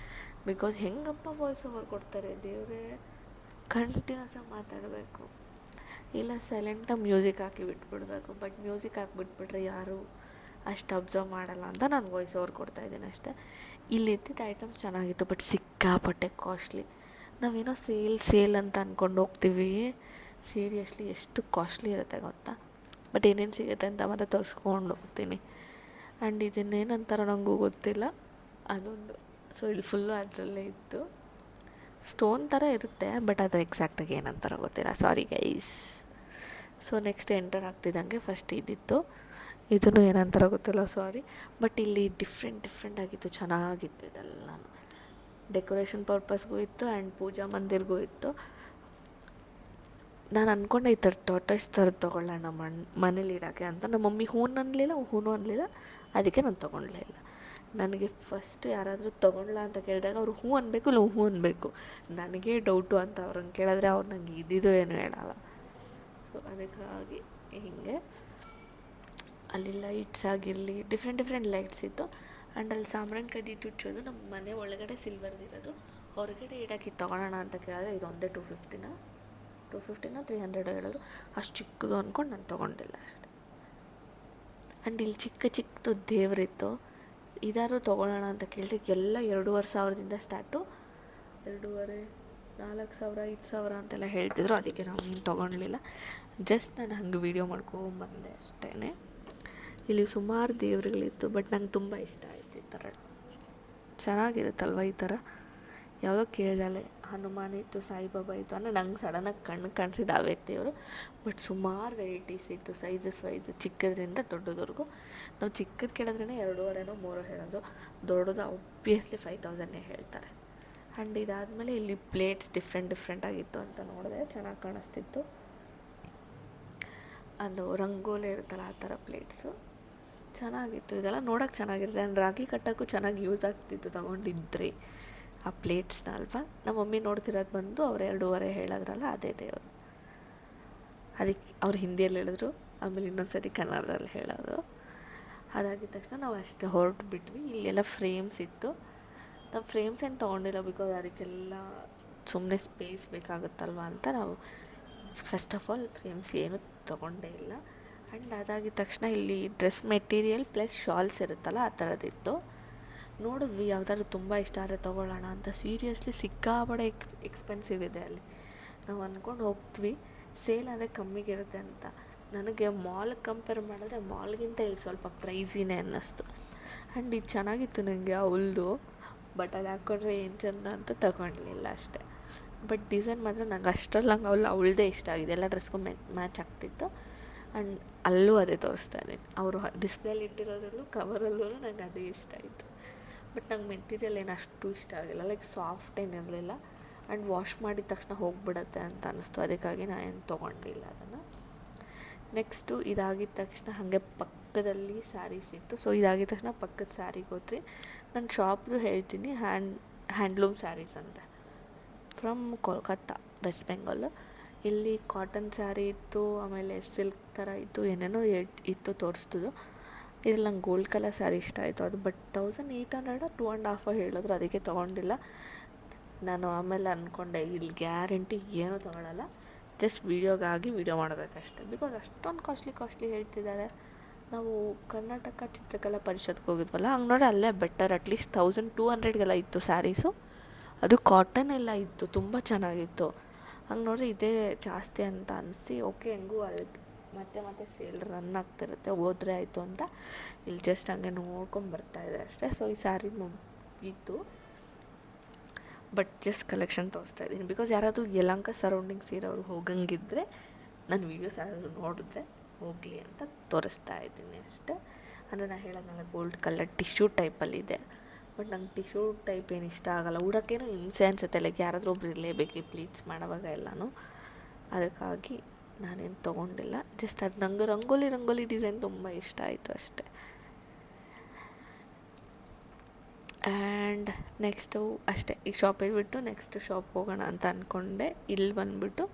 Speaker 2: ಬಿಕಾಸ್ ಹೆಂಗಪ್ಪ ವಾಯ್ಸ್ ಓವರ್ ಕೊಡ್ತಾರೆ ದೇವರೇ, ಕಂಟಿನ್ಯೂಸ್ ಆಗಿ ಮಾತಾಡಬೇಕು, ಇಲ್ಲ ಸೈಲೆಂಟಾಗಿ ಮ್ಯೂಸಿಕ್ ಹಾಕಿ ಬಿಟ್ಬಿಡ್ಬೇಕು. ಬಟ್ ಮ್ಯೂಸಿಕ್ ಹಾಕಿಬಿಟ್ಬಿಟ್ರೆ ಯಾರು ಅಷ್ಟು ಅಬ್ಸರ್ವ್ ಮಾಡಲ್ಲ ಅಂತ ನಾನು ವಾಯ್ಸ್ ಓವರ್ ಕೊಡ್ತಾಯಿದ್ದೀನಿ ಅಷ್ಟೇ. ಇಲ್ಲಿ ಇದ್ದಿದ್ದು ಐಟಮ್ಸ್ ಚೆನ್ನಾಗಿತ್ತು, ಬಟ್ ಸಿಕ್ಕಾಪಟ್ಟೆ ಕಾಸ್ಟ್ಲಿ. ನಾವೇನೋ ಸೇಲ್ ಅಂತ ಅಂದ್ಕೊಂಡು ಹೋಗ್ತೀವಿ, ಸೀರಿಯಸ್ಲಿ ಎಷ್ಟು ಕಾಸ್ಟ್ಲಿ ಇರುತ್ತೆ ಗೊತ್ತಾ? ಬಟ್ ಏನೇನು ಸಿಗುತ್ತೆ ಅಂತ ಮಾತ್ರ ತೋರಿಸ್ಕೊಂಡು ಹೋಗ್ತೀನಿ. ಆ್ಯಂಡ್ ಇದನ್ನೇನಂತಾರೋ ನನಗೂ ಗೊತ್ತಿಲ್ಲ, ಅದೊಂದು. ಸೊ ಇಲ್ಲಿ ಫುಲ್ಲು ಅದರಲ್ಲೇ ಇತ್ತು. ಸ್ಟೋನ್ ಥರ ಇರುತ್ತೆ, ಬಟ್ ಅದು ಎಕ್ಸಾಕ್ಟಾಗಿ ಏನಂತಾರೋ ಗೊತ್ತಿಲ್ಲ, sorry guys. So next enter ಆಗ್ತಿದ್ದಂಗೆ ಫಸ್ಟ್ ಇದ್ದಿತ್ತು, ಇದನ್ನು ಏನಂತಾರೋ ಗೊತ್ತಿಲ್ಲ, ಸಾರಿ. ಬಟ್ ಇಲ್ಲಿ ಡಿಫ್ರೆಂಟ್ ಆಗಿತ್ತು, ಚೆನ್ನಾಗಿತ್ತು ಇದೆಲ್ಲ. ಡೆಕೋರೇಷನ್ ಪರ್ಪಸ್ಗೂ ಇತ್ತು ಆ್ಯಂಡ್ ಪೂಜಾ ಮಂದಿರ್ಗೂ ಇತ್ತು. ನಾನು ಅಂದ್ಕೊಂಡೆ ಈ ಥರ ಟಾಟಾಯ್ಸ್ ಥರದ್ದು ತೊಗೊಳ್ಳೋಣ ಮನೇಲಿ ಇಡೋಕ್ಕೆ ಅಂತ. ನಮ್ಮ ಮಮ್ಮಿ ಹ್ಞೂ ಅನ್ನಲಿಲ್ಲ, ಅದಕ್ಕೆ ನಾನು ತೊಗೊಳ್ಳಲೇ ಇಲ್ಲ. ನನಗೆ ಫಸ್ಟ್ ಯಾರಾದರೂ ತೊಗೊಳ್ಳ ಅಂತ ಕೇಳಿದಾಗ ಅವರು ಹ್ಞೂ ಅನ್ಬೇಕು, ಇಲ್ಲ ಹ್ಞೂ ಅನ್ಬೇಕು. ನನಗೇ ಡೌಟು ಅಂತ ಅವ್ರನ್ನ ಕೇಳಿದ್ರೆ ಅವ್ರು ನಂಗೆ ಇದ್ದಿದ್ದು ಏನು ಹೇಳಲ್ಲ. ಸೊ ಅದಕ್ಕಾಗಿ ಹೀಗೆ ಅಲ್ಲಿ ಲೈಟ್ಸ್ ಆಗಿರಲಿ, ಡಿಫ್ರೆಂಟ್ ಲೈಟ್ಸ್ ಇತ್ತು. ಆ್ಯಂಡ್ ಅಲ್ಲಿ ಸಾಂಬ್ರಾಣಿ ಕಡ್ಡಿ ಚುಚ್ಚೋದು ನಮ್ಮ ಮನೆ ಒಳಗಡೆ ಸಿಲ್ವರ್ದಿರೋದು, ಹೊರಗಡೆ ಇಡೋಕ್ಕೆ ತೊಗೊಳ್ಳೋಣ ಅಂತ ಕೇಳಿದ್ರೆ ಇದೊಂದೇ 250 300 ಹೇಳಿದ್ರು. ಅಷ್ಟು ಚಿಕ್ಕದು ಅಂದ್ಕೊಂಡು ನಾನು ತೊಗೊಂಡಿಲ್ಲ ಅಷ್ಟೆ. ಆ್ಯಂಡ್ ಇಲ್ಲಿ ಚಿಕ್ಕದು ದೇವರಿತ್ತು. ಇದಾರು ತೊಗೊಳ್ಳೋಣ ಅಂತ ಕೇಳಿದ್ರೆ ಎಲ್ಲ 2,500 ಸ್ಟಾರ್ಟು, 2,500 4,000 5,000 ಅಂತೆಲ್ಲ ಹೇಳ್ತಿದ್ರು. ಅದಕ್ಕೆ ನಾವು ಏನು ತೊಗೊಳ್ಲಿಲ್ಲ. ಜಸ್ಟ್ ನಾನು ಹಂಗೆ ವೀಡಿಯೋ ಮಾಡ್ಕೊಂಬಂದೆ ಅಷ್ಟೇ. ಇಲ್ಲಿ ಸುಮಾರು ದೇವರುಗಳಿತ್ತು, ಬಟ್ ನಂಗೆ ತುಂಬ ಇಷ್ಟ ಆಯಿತು ಈ ಥರ. ಚೆನ್ನಾಗಿರುತ್ತಲ್ವ ಈ ಥರ? ಯಾವುದೋ ಕೇಳಿದಾಲೆ ಹನುಮಾನ್ ಇತ್ತು, ಸಾಯಿಬಾಬಾ ಇತ್ತು ಅಂದರೆ ನಂಗೆ ಸಡನ್ನಾಗಿ ಕಣ್ಣು ಕಾಣಿಸಿದ ಆ ವ್ಯಕ್ತಿಯವರು. ಬಟ್ ಸುಮಾರು ವೆರೈಟೀಸ್ ಇತ್ತು, ಸೈಜಸ್ ವೈಸ್, ಚಿಕ್ಕದ್ರಿಂದ ದೊಡ್ಡದವರೆಗೂ. ನಾವು ಚಿಕ್ಕದು ಕೇಳಿದ್ರೇ 2,500 3 ಹೇಳೋದು, ದೊಡ್ಡದು ಆಬ್ವಿಯಸ್ಲಿ 5,000 ಹೇಳ್ತಾರೆ. ಆ್ಯಂಡ್ ಇದಾದಮೇಲೆ ಇಲ್ಲಿ ಪ್ಲೇಟ್ಸ್ ಡಿಫ್ರೆಂಟ್ ಆಗಿತ್ತು ಅಂತ ನೋಡಿದೆ, ಚೆನ್ನಾಗಿ ಕಾಣಿಸ್ತಿತ್ತು. ಅದು ರಂಗೋಲಿ ಇರುತ್ತಲ್ಲ ಆ ಥರ ಪ್ಲೇಟ್ಸು ಚೆನ್ನಾಗಿತ್ತು. ಇದೆಲ್ಲ ನೋಡೋಕೆ ಚೆನ್ನಾಗಿರುತ್ತೆ. ಆ್ಯಂಡ್ ರಾಗಿ ಕಟ್ಟೋಕ್ಕೂ ಚೆನ್ನಾಗಿ ಯೂಸ್ ಆಗ್ತಿತ್ತು ತೊಗೊಂಡಿದ್ರಿ ಆ ಪ್ಲೇಟ್ಸ್ನ ಅಲ್ವಾ. ನಮ್ಮ ಮಮ್ಮಿ ನೋಡ್ತಿರೋದು ಬಂದು ಅವ್ರು 2,500 ಹೇಳಿದ್ರಲ್ಲ, ಅದೇ ದೇವರು. ಅದಕ್ಕೆ ಅವ್ರು ಹಿಂದಿಯಲ್ಲಿ ಹೇಳಿದ್ರು, ಆಮೇಲೆ ಇನ್ನೊಂದು ಸತಿ ಕನ್ನಡದಲ್ಲಿ ಹೇಳಿದ್ರು. ಅದಾಗಿದ್ದ ತಕ್ಷಣ ನಾವು ಅಷ್ಟೇ ಹೊರಟು ಬಿಟ್ವಿ. ಇಲ್ಲೆಲ್ಲ ಫ್ರೇಮ್ಸ್ ಇತ್ತು. ನಾವು ಫ್ರೇಮ್ಸ್ ಏನು ತೊಗೊಂಡಿಲ್ಲ, ಬಿಕಾಸ್ ಅದಕ್ಕೆಲ್ಲ ಸುಮ್ಮನೆ ಸ್ಪೇಸ್ ಬೇಕಾಗುತ್ತಲ್ವ ಅಂತ ನಾವು ಫಸ್ಟ್ ಆಫ್ ಆಲ್ ಫ್ರೇಮ್ಸ್ ಏನೂ ತೊಗೊಂಡೇ ಇಲ್ಲ. ಆ್ಯಂಡ್ ಅದಾಗಿದ್ದ ತಕ್ಷಣ ಇಲ್ಲಿ ಡ್ರೆಸ್ ಮೆಟೀರಿಯಲ್ ಪ್ಲಸ್ ಶಾಲ್ಸ್ ಇರುತ್ತಲ್ಲ ಆ ಥರದ್ದಿತ್ತು. ನೋಡಿದ್ವಿ, ಯಾವುದಾದ್ರು ತುಂಬ ಇಷ್ಟ ಆದರೆ ತೊಗೊಳ್ಳೋಣ ಅಂತ. ಸೀರಿಯಸ್ಲಿ ಸಿಕ್ಕಾಬಡೆ ಎಕ್ಸ್ಪೆನ್ಸಿವ್ ಇದೆ ಅಲ್ಲಿ. ನಾವು ಅಂದ್ಕೊಂಡು ಹೋಗ್ತೀವಿ ಸೇಲ್ ಆದರೆ ಕಮ್ಮಿಗಿರುತ್ತೆ ಅಂತ. ನನಗೆ ಮಾಲ್ಗೆ ಕಂಪೇರ್ ಮಾಡಿದ್ರೆ ಮಾಲ್ಗಿಂತ ಇಲ್ಲಿ ಸ್ವಲ್ಪ ಪ್ರೈಸಿನೇ ಅನ್ನಿಸ್ತು. ಆ್ಯಂಡ್ ಇದು ಚೆನ್ನಾಗಿತ್ತು ನನಗೆ ಅವಳದು, ಬಟ್ ಅದು ಹಾಕ್ಕೊಂಡ್ರೆ ಏನು ಚಂದ ಅಂತ ತಗೊಳ್ಲಿಲ್ಲ ಅಷ್ಟೇ. ಬಟ್ ಡಿಸೈನ್ ಮಾತ್ರ ನಂಗೆ ಅಷ್ಟರಲ್ಲಿ ನಂಗೆ ಅವಳದೇ ಇಷ್ಟ ಆಗಿದೆ, ಎಲ್ಲ ಡ್ರೆಸ್ಗೂ ಮ್ಯಾಚ್ ಆಗ್ತಿತ್ತು. ಆ್ಯಂಡ್ ಅಲ್ಲೂ ಅದೇ ತೋರಿಸ್ತಾ ಇದ್ದೀನಿ, ಅವರು ಡಿಸ್ಪ್ಲೇಲಿ ಇಟ್ಟಿರೋದ್ರಲ್ಲೂ ಕವರಲ್ಲೂ ನಂಗೆ ಅದೇ ಇಷ್ಟ ಆಯಿತು. ಬಟ್ ನಂಗೆ ಮೆಟೀರಿಯಲ್ ಏನು ಅಷ್ಟು ಇಷ್ಟ ಆಗಿಲ್ಲ, ಲೈಕ್ ಸಾಫ್ಟ್ ಏನಿರಲಿಲ್ಲ. ಆ್ಯಂಡ್ ವಾಶ್ ಮಾಡಿದ ತಕ್ಷಣ ಹೋಗಿಬಿಡತ್ತೆ ಅಂತ ಅನ್ನಿಸ್ತು, ಅದಕ್ಕಾಗಿ ನಾನು ಏನು ತೊಗೊಂಡಿಲ್ಲ ಅದನ್ನು. ನೆಕ್ಸ್ಟು ಇದಾಗಿದ್ದ ತಕ್ಷಣ ಹಾಗೆ ಪಕ್ಕದಲ್ಲಿ ಸ್ಯಾರೀಸ್ ಇತ್ತು. ಸೊ ಇದಾಗಿದ್ದ ತಕ್ಷಣ ಪಕ್ಕದ ಸ್ಯಾರಿಗೆ ಹೋದ್ರಿ. ನಾನು ಶಾಪ್ದು ಹೇಳ್ತೀನಿ, ಹ್ಯಾಂಡ್ಲೂಮ್ ಸ್ಯಾರೀಸ್ ಅಂತ, ಫ್ರಮ್ ಕೋಲ್ಕತ್ತಾ, ವೆಸ್ಟ್ ಬೆಂಗಾಲು. ಇಲ್ಲಿ ಕಾಟನ್ ಸ್ಯಾರಿ ಇತ್ತು, ಆಮೇಲೆ ಸಿಲ್ಕ್ ಥರ ಇತ್ತು, ಏನೇನೋ ಇತ್ತು ತೋರಿಸ್ತಿದ್ದು. ಇದ್ರಲ್ಲಿ ನಂಗೆ ಗೋಲ್ಡ್ ಕಲರ್ ಸ್ಯಾರಿ ಇಷ್ಟ ಆಯಿತು. ಅದು ಬಟ್ 1,800 2.5 ಹೇಳಿದ್ರು, ಅದಕ್ಕೆ ತೊಗೊಂಡಿಲ್ಲ ನಾನು. ಆಮೇಲೆ ಅಂದ್ಕೊಂಡೆ ಇಲ್ಲಿ ಗ್ಯಾರಂಟಿ ಏನೂ ತೊಗೊಳ್ಳಲ್ಲ, ಜಸ್ಟ್ ವೀಡಿಯೋಗಾಗಿ ವೀಡಿಯೋ ಮಾಡಬೇಕಷ್ಟೆ. ಬಿಕಾಸ್ ಅಷ್ಟೊಂದು ಕಾಸ್ಟ್ಲಿ ಹೇಳ್ತಿದ್ದಾರೆ. ನಾವು ಕರ್ನಾಟಕ ಚಿತ್ರಕಲಾ ಪರಿಷತ್ಗೆ ಹೋಗಿದ್ವಲ್ಲ, ಹಂಗೆ ನೋಡಿ ಅಲ್ಲೇ ಬೆಟರ್. ಅಟ್ಲೀಸ್ಟ್ 1,200ಗೆಲ್ಲ ಇತ್ತು ಸ್ಯಾರೀಸು, ಅದು ಕಾಟನ್ ಎಲ್ಲ ಇತ್ತು, ತುಂಬ ಚೆನ್ನಾಗಿತ್ತು. ಹಂಗೆ ನೋಡಿದ್ರೆ ಇದೇ ಜಾಸ್ತಿ ಅಂತ ಅನಿಸಿ, ಓಕೆ ಹೆಂಗೂ ಅಲ್ಲಿ ಮತ್ತೆ ಸೇಲ್ ರನ್ ಆಗ್ತಿರುತ್ತೆ, ಹೋದ್ರೆ ಆಯಿತು ಅಂತ ಇಲ್ಲಿ ಜಸ್ಟ್ ಹಂಗೆ ನೋಡ್ಕೊಂಡು ಬರ್ತಾಯಿದೆ ಅಷ್ಟೇ. ಸೊ ಈ ಸ್ಯಾರಿ ಇತ್ತು, ಬಟ್ ಜಸ್ಟ್ ಕಲೆಕ್ಷನ್ ತೋರಿಸ್ತಾ ಇದ್ದೀನಿ. ಬಿಕಾಸ್ ಯಾರಾದರೂ ಯಲಹಂಕ ಸರೌಂಡಿಂಗ್ಸ್ ಇರೋರು ಹೋಗಂಗಿದ್ರೆ ನನ್ನ ವೀಡಿಯೋಸ್ ಯಾರಾದರೂ ನೋಡಿದ್ರೆ ಹೋಗಲಿ ಅಂತ ತೋರಿಸ್ತಾ ಇದ್ದೀನಿ ಅಷ್ಟೇ. ಅಂದರೆ ನಾನು ಹೇಳೋದ್ನಲ್ಲ ಗೋಲ್ಡ್ ಕಲರ್ ಟಿಶ್ಯೂ ಟೈಪಲ್ಲಿದೆ. ಬಟ್ ನಂಗೆ ಟಿಶ್ಯೂ ಟೈಪ್ ಏನು ಇಷ್ಟ ಆಗೋಲ್ಲ, ಉಡೋಕ್ಕೇನೋ ಹಿಂಸೆ ಅನಿಸುತ್ತೆ, ಲೈಕ್ ಯಾರಾದರೂ ಒಬ್ರು ಇರಲೇಬೇಕು ಈ ಪ್ಲೀಟ್ಸ್ ಮಾಡೋವಾಗ ಎಲ್ಲನೂ. ಅದಕ್ಕಾಗಿ ನಾನೇನು ತೊಗೊಂಡಿಲ್ಲ. ಜಸ್ಟ್ ಅದು ನಂಗೆ ರಂಗೋಲಿ ಡಿಸೈನ್ ತುಂಬ ಇಷ್ಟ ಆಯಿತು ಅಷ್ಟೆ. ಆ್ಯಂಡ್ ನೆಕ್ಸ್ಟು ಅಷ್ಟೇ, ಈ ಶಾಪಿಗೆ ಬಿಟ್ಟು ನೆಕ್ಸ್ಟ್ ಶಾಪ್ ಹೋಗೋಣ ಅಂತ ಅಂದ್ಕೊಂಡೆ. ಇಲ್ಲಿ ಬಂದುಬಿಟ್ಟು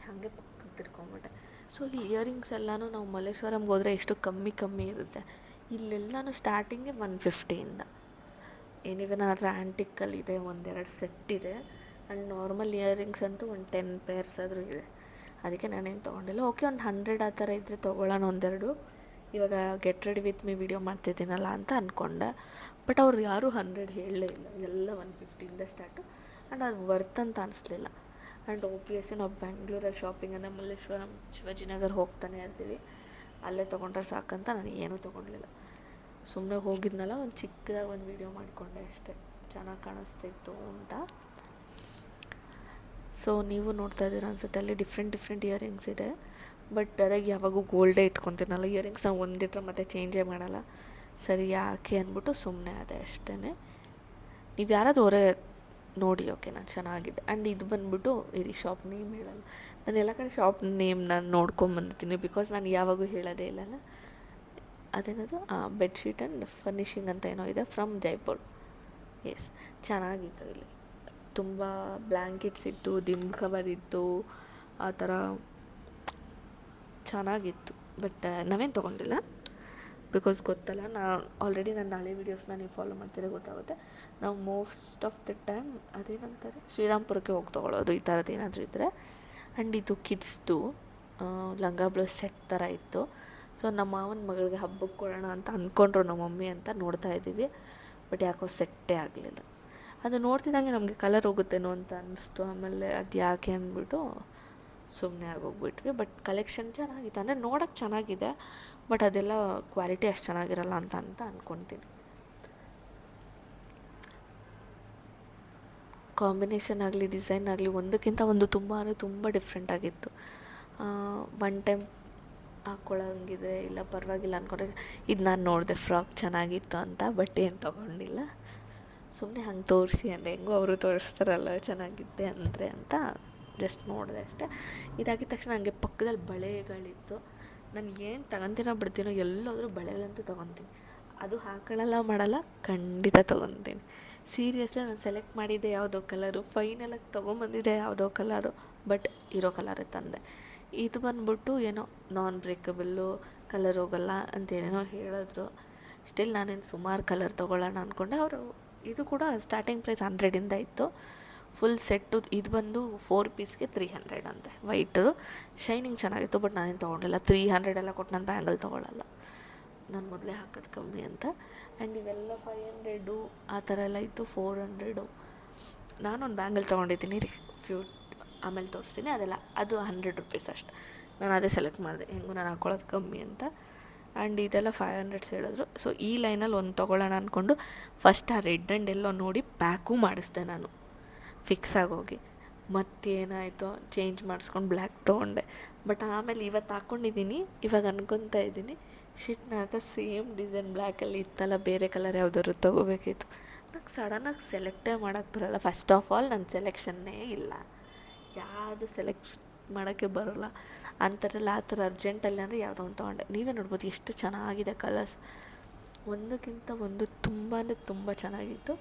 Speaker 2: ಹಾಗೆ ಪಕ್ಕಕ್ಕೆ ತಿರ್ಕೊಂಬಿಟ್ಟೆ. ಸೊ ಇಲ್ಲಿ ಇಯರಿಂಗ್ಸ್ ಎಲ್ಲನೂ ನಾವು ಮಲ್ಲೇಶ್ವರಂಗೆ ಹೋದರೆ ಎಷ್ಟು ಕಮ್ಮಿ ಇರುತ್ತೆ. ಇಲ್ಲೆಲ್ಲನೂ ಸ್ಟಾರ್ಟಿಂಗೇ 150ಇಂದ. ಏನಿವೆ ನನ್ನ ಹತ್ರ ಆ್ಯಂಟಿಕ್ಕಲ್ಲಿದೆ, ಒಂದೆರಡು ಸೆಟ್ ಇದೆ. ಆ್ಯಂಡ್ ನಾರ್ಮಲ್ ಇಯರಿಂಗ್ಸ್ ಅಂತೂ ಒಂದು 10 ಪೇರ್ಸ್ ಆದರೂ ಇದೆ. ಅದಕ್ಕೆ ನಾನೇನು ತೊಗೊಂಡಿಲ್ಲ. ಓಕೆ, ಒಂದು 100 ಆ ಥರ ಇದ್ದರೆ ತೊಗೊಳ್ಳೋಣ ಒಂದೆರಡು. ಇವಾಗ get ready with me video ಮಾಡ್ತಿದ್ದೀನಲ್ಲ ಅಂತ ಅಂದ್ಕೊಂಡೆ. ಬಟ್ ಅವ್ರು ಯಾರೂ 100 ಹೇಳಲೇ ಇಲ್ಲ, ಎಲ್ಲ 150ಇಂದ ಸ್ಟಾರ್ಟು. ಆ್ಯಂಡ್ ಅದು ವರ್ತ್ ಅಂತ ಅನಿಸ್ಲಿಲ್ಲ. ಆ್ಯಂಡ್ ಒಬ್ವಿಯಸ್ಲಿ ನಾವು ಬೆಂಗಳೂರಲ್ಲಿ ಶಾಪಿಂಗ್ ಅಂದರೆ ಮಲ್ಲೇಶ್ವರಂ, ಶಿವಾಜಿನಗರ್ ಹೋಗ್ತಾನೆ ಇರ್ತೀವಿ, ಅಲ್ಲೇ ತೊಗೊಂಡ್ರೆ ಸಾಕಂತ ನಾನು ಏನೂ ತೊಗೊಳ್ಲಿಲ್ಲ. ಸುಮ್ಮನೆ ಹೋಗಿದ್ನಲ್ಲ, ಒಂದು ಚಿಕ್ಕದಾಗಿ ಒಂದು ವೀಡಿಯೋ ಮಾಡಿಕೊಂಡೆ ಅಷ್ಟೇ, ಚೆನ್ನಾಗಿ ಕಾಣಿಸ್ತಿತ್ತು ಅಂತ. ಸೊ ನೀವು ನೋಡ್ತಾ ಇದ್ದೀರಾ ಅನ್ಸುತ್ತೆ, ಅಲ್ಲಿ ಡಿಫ್ರೆಂಟ್ ಇಯರಿಂಗ್ಸ್ ಇದೆ. ಬಟ್ ಅದಾಗಿ ಯಾವಾಗೂ ಗೋಲ್ಡೇ ಇಟ್ಕೊತೀನಲ್ಲ, ಇಯರಿಂಗ್ಸ್ ನಾನು ಒಂದಿಟ್ರೆ ಮತ್ತೆ ಚೇಂಜೇ ಮಾಡಲ್ಲ. ಸರಿ ಯಾಕೆ ಅಂದ್ಬಿಟ್ಟು ಸುಮ್ಮನೆ ಅದೇ ಅಷ್ಟೇ. ನೀವು ಯಾರಾದರೂ ಹೊರಗೆ ನೋಡಿ, ಓಕೆನಾ, ಚೆನ್ನಾಗಿದೆ. ಆ್ಯಂಡ್ ಇದು ಬಂದುಬಿಟ್ಟು ಇರಿ, ಶಾಪ್ ನೇಮ್ ಹೇಳಲ್ಲ ನಾನು, ಎಲ್ಲ ಕಡೆ ಶಾಪ್ ನೇಮ್ ನಾನು ನೋಡ್ಕೊಂಬಂದಿದ್ದೀನಿ, ಬಿಕಾಸ್ ನಾನು ಯಾವಾಗೂ ಹೇಳೋದೇ ಇಲ್ಲಲ್ಲ. ಅದೇನದು ಬೆಡ್ಶೀಟ್ ಆ್ಯಂಡ್ ಫರ್ನಿಷಿಂಗ್ ಅಂತ ಏನೋ ಇದೆ, ಫ್ರಮ್ ಜೈಪುರ್. ಎಸ್, ಚೆನ್ನಾಗಿತ್ತು. ಇಲ್ಲಿ ತುಂಬ ಬ್ಲ್ಯಾಂಕೆಟ್ಸ್ ಇತ್ತು, ದಿಂಬು ಕವರ್ ಇತ್ತು, ಆ ಥರ ಚೆನ್ನಾಗಿತ್ತು. ಬಟ್ ನಾವೇನು ತೊಗೊಂಡಿಲ್ಲ, ಬಿಕಾಸ್ ಗೊತ್ತಲ್ಲ, ಆಲ್ರೆಡಿ ನಾನು ನಾಳೆ ವೀಡಿಯೋಸ್ನ ನೀವು ಫಾಲೋ ಮಾಡ್ತೀರಾ ಗೊತ್ತಾಗುತ್ತೆ. ನಾವು ಮೋಸ್ಟ್ ಆಫ್ ದ ಟೈಮ್ ಅದೇನಂತಾರೆ ಶ್ರೀರಾಮ್ಪುರಕ್ಕೆ ಹೋಗಿ ತೊಗೊಳ್ಳೋದು, ಈ ಥರದ್ದು ಏನಾದರೂ ಇದ್ದರೆ. ಆ್ಯಂಡ್ ಇದು ಕಿಡ್ಸ್ದು ಲಂಗ ಬ್ಲೌಸ್ ಸೆಟ್ ಥರ ಇತ್ತು. ಸೊ ನಮ್ಮ ಮಾವನ ಮಗಳಿಗೆ ಹಬ್ಬಕ್ಕೆ ಕೊಡೋಣ ಅಂತ ಅಂದ್ಕೊಂಡ್ರು ನಮ್ಮ ಮಮ್ಮಿ ಅಂತ ನೋಡ್ತಾ ಇದ್ದೀವಿ. ಬಟ್ ಯಾಕೋ ಸೆಟ್ಟೇ ಆಗಲಿಲ್ಲ. ಅದು ನೋಡ್ತಿದ್ದಂಗೆ ನಮಗೆ ಕಲರ್ ಹೋಗುತ್ತೇನೋ ಅಂತ ಅನ್ನಿಸ್ತು. ಆಮೇಲೆ ಅದು ಯಾಕೆ ಅಂದ್ಬಿಟ್ಟು ಸುಮ್ಮನೆ ಆಗೋಗ್ಬಿಟ್ವಿ. ಬಟ್ ಕಲೆಕ್ಷನ್ ಚೆನ್ನಾಗಿತ್ತು, ಅಂದರೆ ನೋಡೋಕ್ಕೆ ಚೆನ್ನಾಗಿದೆ. ಬಟ್ ಅದೆಲ್ಲ ಕ್ವಾಲಿಟಿ ಅಷ್ಟು ಚೆನ್ನಾಗಿರಲ್ಲ ಅಂತ ಅಂದ್ಕೊತೀನಿ. ಕಾಂಬಿನೇಷನ್ ಆಗಲಿ, ಡಿಸೈನ್ ಆಗಲಿ, ಒಂದಕ್ಕಿಂತ ಒಂದು ತುಂಬ ಡಿಫ್ರೆಂಟ್ ಆಗಿತ್ತು. ಒನ್ ಟೈಮ್ ಹಾಕ್ಕೊಳ್ಳೋಂಗಿದೆ, ಇಲ್ಲ ಪರವಾಗಿಲ್ಲ ಅಂದ್ಕೊಂಡ್ರೆ. ಇದು ನಾನು ನೋಡಿದೆ ಫ್ರಾಕ್ ಚೆನ್ನಾಗಿತ್ತು ಅಂತ, ಬಟ್ ಏನು ತೊಗೊಂಡಿಲ್ಲ. ಸುಮ್ಮನೆ ಹಂಗೆ ತೋರಿಸಿ ಅಂದರೆ ಹೆಂಗೋ ಅವರು ತೋರಿಸ್ತಾರಲ್ಲ ಚೆನ್ನಾಗಿದ್ದೆ ಅಂದರೆ ಅಂತ ಜಸ್ಟ್ ನೋಡಿದೆ ಅಷ್ಟೇ. ಇದಾಗಿದ ತಕ್ಷಣ ನನಗೆ ಪಕ್ಕದಲ್ಲಿ ಬಳೆಗಳಿತ್ತು. ನಾನು ಏನು ತಗೊತೀನೋ ಬಿಡ್ತೀನೋ, ಎಲ್ಲೋದ್ರೂ ಬಳೆಗಳಂತೂ ತೊಗೊತೀನಿ. ಅದು ಹಾಕೊಳ್ಳಲ್ಲ ಮಾಡಲ್ಲ, ಖಂಡಿತ ತೊಗೊತೀನಿ. ಸೀರಿಯಸ್ಲಿ ನಾನು ಸೆಲೆಕ್ಟ್ ಮಾಡಿದ್ದೆ ಯಾವುದೋ ಕಲರು, ಫೈನಲಾಗಿ ತೊಗೊಂಬಂದಿದ್ದೆ ಯಾವುದೋ ಕಲರು, ಬಟ್ ಇರೋ ಕಲರೇ ತಂದೆ. ಇದು ಬಂದ್ಬಿಟ್ಟು ಏನೋ ನಾನ್ ಬ್ರೇಕಬಲ್ಲು, ಕಲರ್ ಹೋಗಲ್ಲ ಅಂತೇನೇನೋ ಹೇಳಿದ್ರು. ಸ್ಟಿಲ್ ನಾನೇನು ಸುಮಾರು ಕಲರ್ ತೊಗೊಳ್ಳೋಣ ಅಂದ್ಕೊಂಡೆ. ಅವರು ಇದು ಕೂಡ ಸ್ಟಾರ್ಟಿಂಗ್ ಪ್ರೈಸ್ 100ಇಂದ ಇತ್ತು. ಫುಲ್ ಸೆಟ್ಟು ಇದು ಬಂದು 4 ಪೀಸ್ಗೆ 300 ಅಂತೆ. ವೈಟು ಶೈನಿಂಗ್ ಚೆನ್ನಾಗಿತ್ತು, ಬಟ್ ನಾನೇನು ತೊಗೊಂಡಿಲ್ಲ. 300 ಎಲ್ಲ ಕೊಟ್ಟು ನಾನು ಬ್ಯಾಂಗಲ್ ತೊಗೊಳ್ಳಲ್ಲ, ನಾನು ಮೊದಲೇ ಹಾಕೋದು ಕಮ್ಮಿ ಅಂತ. ಆ್ಯಂಡ್ ಇವೆಲ್ಲ 500 ಆ ಥರ ಎಲ್ಲ ಇತ್ತು, 400. ನಾನೊಂದು ಬ್ಯಾಂಗಲ್ ತೊಗೊಂಡಿದ್ದೀನಿ, ಆಮೇಲೆ ತೋರಿಸ್ತೀನಿ. ಅದು 100 ರುಪೀಸ್ ಅಷ್ಟು. ನಾನು ಅದೇ ಸೆಲೆಕ್ಟ್ ಮಾಡಿದೆ, ಹೆಂಗೂ ನಾನು ಹಾಕ್ಕೊಳ್ಳೋದು ಕಮ್ಮಿ ಅಂತ. ಆ್ಯಂಡ್ ಇದೆಲ್ಲ 500 ಹೇಳಿದ್ರು. ಸೊ ಈ ಲೈನಲ್ಲಿ ಒಂದು ತೊಗೊಳ್ಳೋಣ ಅಂದ್ಕೊಂಡು ಫಸ್ಟ್ ಆ ರೆಡ್ ಆ್ಯಂಡ್ ಎಲ್ಲೋ ನೋಡಿ ಪ್ಯಾಕು ಮಾಡಿಸ್ದೆ ನಾನು, ಫಿಕ್ಸ್ ಆಗೋಗಿ. ಮತ್ತೇನಾಯಿತು, ಚೇಂಜ್ ಮಾಡಿಸ್ಕೊಂಡು ಬ್ಲ್ಯಾಕ್ ತೊಗೊಂಡೆ. ಬಟ್ ಆಮೇಲೆ ಇವತ್ತು ಹಾಕ್ಕೊಂಡಿದ್ದೀನಿ, ಇವಾಗ ಅನ್ಕೊತಾ ಇದ್ದೀನಿ, ಶಿಟ್ ನನ್ನ ಹತ್ರ ಸೇಮ್ ಡಿಸೈನ್ ಬ್ಲ್ಯಾಕಲ್ಲಿ ಇತ್ತಲ್ಲ, ಬೇರೆ ಕಲರ್ ಯಾವುದಾದ್ರು ತೊಗೋಬೇಕಿತ್ತು. ನಂಗೆ ಸಡನ್ನಾಗಿ ಸೆಲೆಕ್ಟೇ ಮಾಡೋಕ್ಕೆ ಬರೋಲ್ಲ. ಫಸ್ಟ್ ಆಫ್ ಆಲ್ ನನ್ನ ಸೆಲೆಕ್ಷನ್ನೇ ಇಲ್ಲ, ಯಾವುದು ಸೆಲೆಕ್ಟ್ ಮಾಡೋಕ್ಕೆ ಬರೋಲ್ಲ. ಅಂಥದ್ರಲ್ಲಿ ಆ ಥರ ಅರ್ಜೆಂಟಲ್ಲಿ ಅಂದರೆ ಯಾವುದೋ ಒಂದು ತೊಗೊಂಡೆ. ನೀವೇ ನೋಡ್ಬೋದು ಎಷ್ಟು ಚೆನ್ನಾಗಿದೆ ಕಲರ್ಸ್, ಒಂದಕ್ಕಿಂತ ಒಂದು ತುಂಬ ಚೆನ್ನಾಗಿತ್ತು.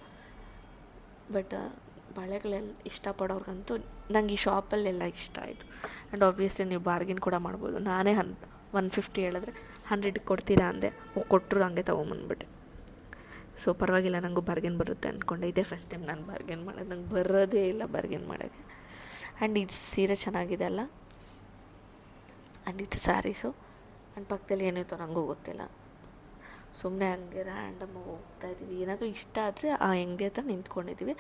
Speaker 2: ಬಟ್ ಬಳೆಗಳೆಲ್ಲ ಇಷ್ಟಪಡೋರ್ಗಂತೂ, ನಂಗೆ ಈ ಶಾಪಲ್ಲೆಲ್ಲ ಇಷ್ಟ ಆಯಿತು. ಆ್ಯಂಡ್ ಆಬ್ವಿಯಸ್ಲಿ ನೀವು ಬಾರ್ಗಿನ್ ಕೂಡ ಮಾಡ್ಬೋದು. ನಾನೇ 150 ಹೇಳಿದ್ರೆ 100 ಕೊಡ್ತೀರಾ ಅಂದೆ, ಕೊಟ್ಟರು ಹಂಗೆ ತೊಗೊಂಬಂದ್ಬಿಟ್ಟೆ. ಸೊ ಪರವಾಗಿಲ್ಲ, ನನಗೂ ಬಾರ್ಗೇನ್ ಬರುತ್ತೆ ಅಂದ್ಕೊಂಡೆ. ಇದೇ ಫಸ್ಟ್ ಟೈಮ್ ನಾನು ಬಾರ್ಗೇನ್ ಮಾಡೋದು, ನಂಗೆ ಬರೋದೇ ಇಲ್ಲ ಬಾರ್ಗೇನ್ ಮಾಡೋಕ್ಕೆ. ಆ್ಯಂಡ್ ಇದು ಸೀರೆ ಚೆನ್ನಾಗಿದೆ ಅಲ್ಲ, ಆ್ಯಂಡ್ ಇದು ಸ್ಯಾರೀಸು. ಆ್ಯಂಡ್ ಪಕ್ಕದಲ್ಲಿ ಏನಿತ್ತು ನನಗೂ ಗೊತ್ತಿಲ್ಲ, ಸುಮ್ಮನೆ ಹಂಗೆ ರ್ಯಾಂಡಮಾಗಿ ಹೋಗ್ತಾಯಿದ್ದೀವಿ. ಏನಾದರೂ ಇಷ್ಟ ಆದರೆ ಆ ಅಂಗಡಿ ಹತ್ರ ನಿಂತ್ಕೊಂಡಿದ್ದೀವಿ.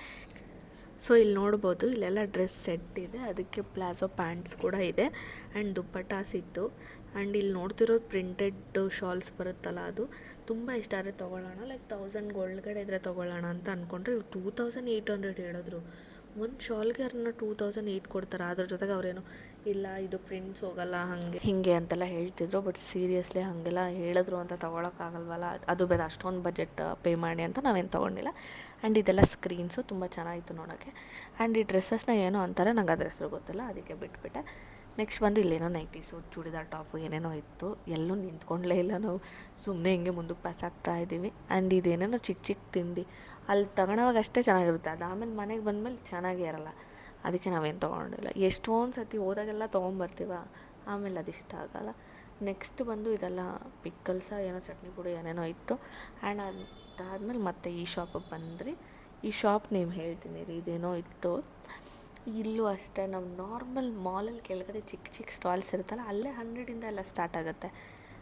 Speaker 2: ಸೊ ಇಲ್ಲಿ ನೋಡ್ಬೋದು, ಇಲ್ಲೆಲ್ಲ ಡ್ರೆಸ್ ಸೆಟ್ ಇದೆ, ಅದಕ್ಕೆ ಪ್ಲಾಜೋ ಪ್ಯಾಂಟ್ಸ್ ಕೂಡ ಇದೆ. ಆ್ಯಂಡ್ ದುಪ್ಪಟ್ಟಾಸ್ ಇತ್ತು. ಆ್ಯಂಡ್ ಇಲ್ಲಿ ನೋಡ್ತಿರೋದು ಪ್ರಿಂಟೆಡ್ ಶಾಲ್ಸ್ ಬರುತ್ತಲ್ಲ, ಅದು ತುಂಬ ಇಷ್ಟ. ಆದರೆ ತೊಗೊಳ್ಳೋಣ, ಲೈಕ್ 1000 ಒಳಗಡೆ ಇದ್ದರೆ ತೊಗೊಳ್ಳೋಣ ಅಂತ ಅಂದ್ಕೊಂಡ್ರೆ ಇವ್ರು 2800 ಹೇಳಿದ್ರು. ಒಂದು ಶಾಲ್ಗೆ ಅವ್ರನ್ನ 2008 ಕೊಡ್ತಾರೆ. ಅದ್ರ ಜೊತೆಗೆ ಅವರೇನು ಇಲ್ಲ ಇದು ಪ್ರಿಂಟ್ಸ್ ಹೋಗಲ್ಲ ಹಾಗೆ ಹೀಗೆ ಅಂತೆಲ್ಲ ಹೇಳ್ತಿದ್ರು. ಬಟ್ ಸೀರಿಯಸ್ಲಿ ಹಾಗೆಲ್ಲ ಹೇಳಿದ್ರು ಅಂತ ತೊಗೊಳಕ್ಕಾಗಲ್ವಲ್ಲ, ಅದು ಬೇರೆ ಅಷ್ಟೊಂದು ಬಜೆಟ್ ಪೇ ಮಾಡಿ ಅಂತ ನಾವೇನು ತೊಗೊಂಡಿಲ್ಲ. ಆ್ಯಂಡ್ ಇದೆಲ್ಲ ಸ್ಕ್ರೀನ್ಸು ತುಂಬ ಚೆನ್ನಾಗಿತ್ತು ನೋಡೋಕ್ಕೆ. ಆ್ಯಂಡ್ ಈ ಡ್ರೆಸ್ಸಸ್ನ ಏನೋ ಅಂತಾರೆ, ನಂಗೆ ಅದ್ರ ಹೆಸರು ಗೊತ್ತಿಲ್ಲ, ಅದಕ್ಕೆ ಬಿಟ್ಬಿಟ್ಟೆ. ನೆಕ್ಸ್ಟ್ ಬಂದು ಇಲ್ಲೇನೋ ನೈಟೀಸು, ಚೂಡಿದಾರ್ ಟಾಪು ಏನೇನೋ ಇತ್ತು. ಎಲ್ಲೂ ನಿಂತ್ಕೊಂಡ್ಲೇ ಇಲ್ಲ ನಾವು, ಸುಮ್ಮನೆ ಹಿಂಗೆ ಮುಂದಕ್ಕೆ ಪಾಸ್ ಆಗ್ತಾ ಇದ್ದೀವಿ. ಆ್ಯಂಡ್ ಇದೇನೇನೋ ಚಿಕ್ಕ ಚಿಕ್ಕ ತಿಂಡಿ ಅಲ್ಲಿ ತಗೊಳೋವಾಗ ಅಷ್ಟೇ ಚೆನ್ನಾಗಿರುತ್ತೆ, ಅದು ಆಮೇಲೆ ಮನೆಗೆ ಬಂದಮೇಲೆ ಚೆನ್ನಾಗೇ ಇರಲ್ಲ. ಅದಕ್ಕೆ ನಾವೇನು ತೊಗೊಂಡಿಲ್ಲ. ಎಷ್ಟೊಂದು ಸರ್ತಿ ಹೋದಾಗೆಲ್ಲ ತೊಗೊಂಬರ್ತೀವ, ಆಮೇಲೆ ಅದು ಇಷ್ಟ ಆಗೋಲ್ಲ. ನೆಕ್ಸ್ಟ್ ಬಂದು ಇದೆಲ್ಲ ಪಿಕ್ಕಲ್ಸ ಏನೋ ಚಟ್ನಿ ಪುಡಿ ಏನೇನೋ ಇತ್ತು. ಆ್ಯಂಡ್ ಅದಾದಮೇಲೆ ಮತ್ತೆ ಈ ಶಾಪಿಗೆ ಬಂದ್ರಿ. ಈ ಶಾಪ್ ನೇಮ್ ಹೇಳ್ತೀನಿ ರೀ, ಇದೇನೋ ಇತ್ತು. ಇಲ್ಲೂ ಅಷ್ಟೇ ನಾವು ನಾರ್ಮಲ್ ಮಾಲಲ್ಲಿ ಕೆಳಗಡೆ ಚಿಕ್ಕ ಚಿಕ್ಕ ಸ್ಟಾಲ್ಸ್ ಇರುತ್ತಲ್ಲ, ಅಲ್ಲೇ 100ಇಂದ ಎಲ್ಲ ಸ್ಟಾರ್ಟ್ ಆಗುತ್ತೆ.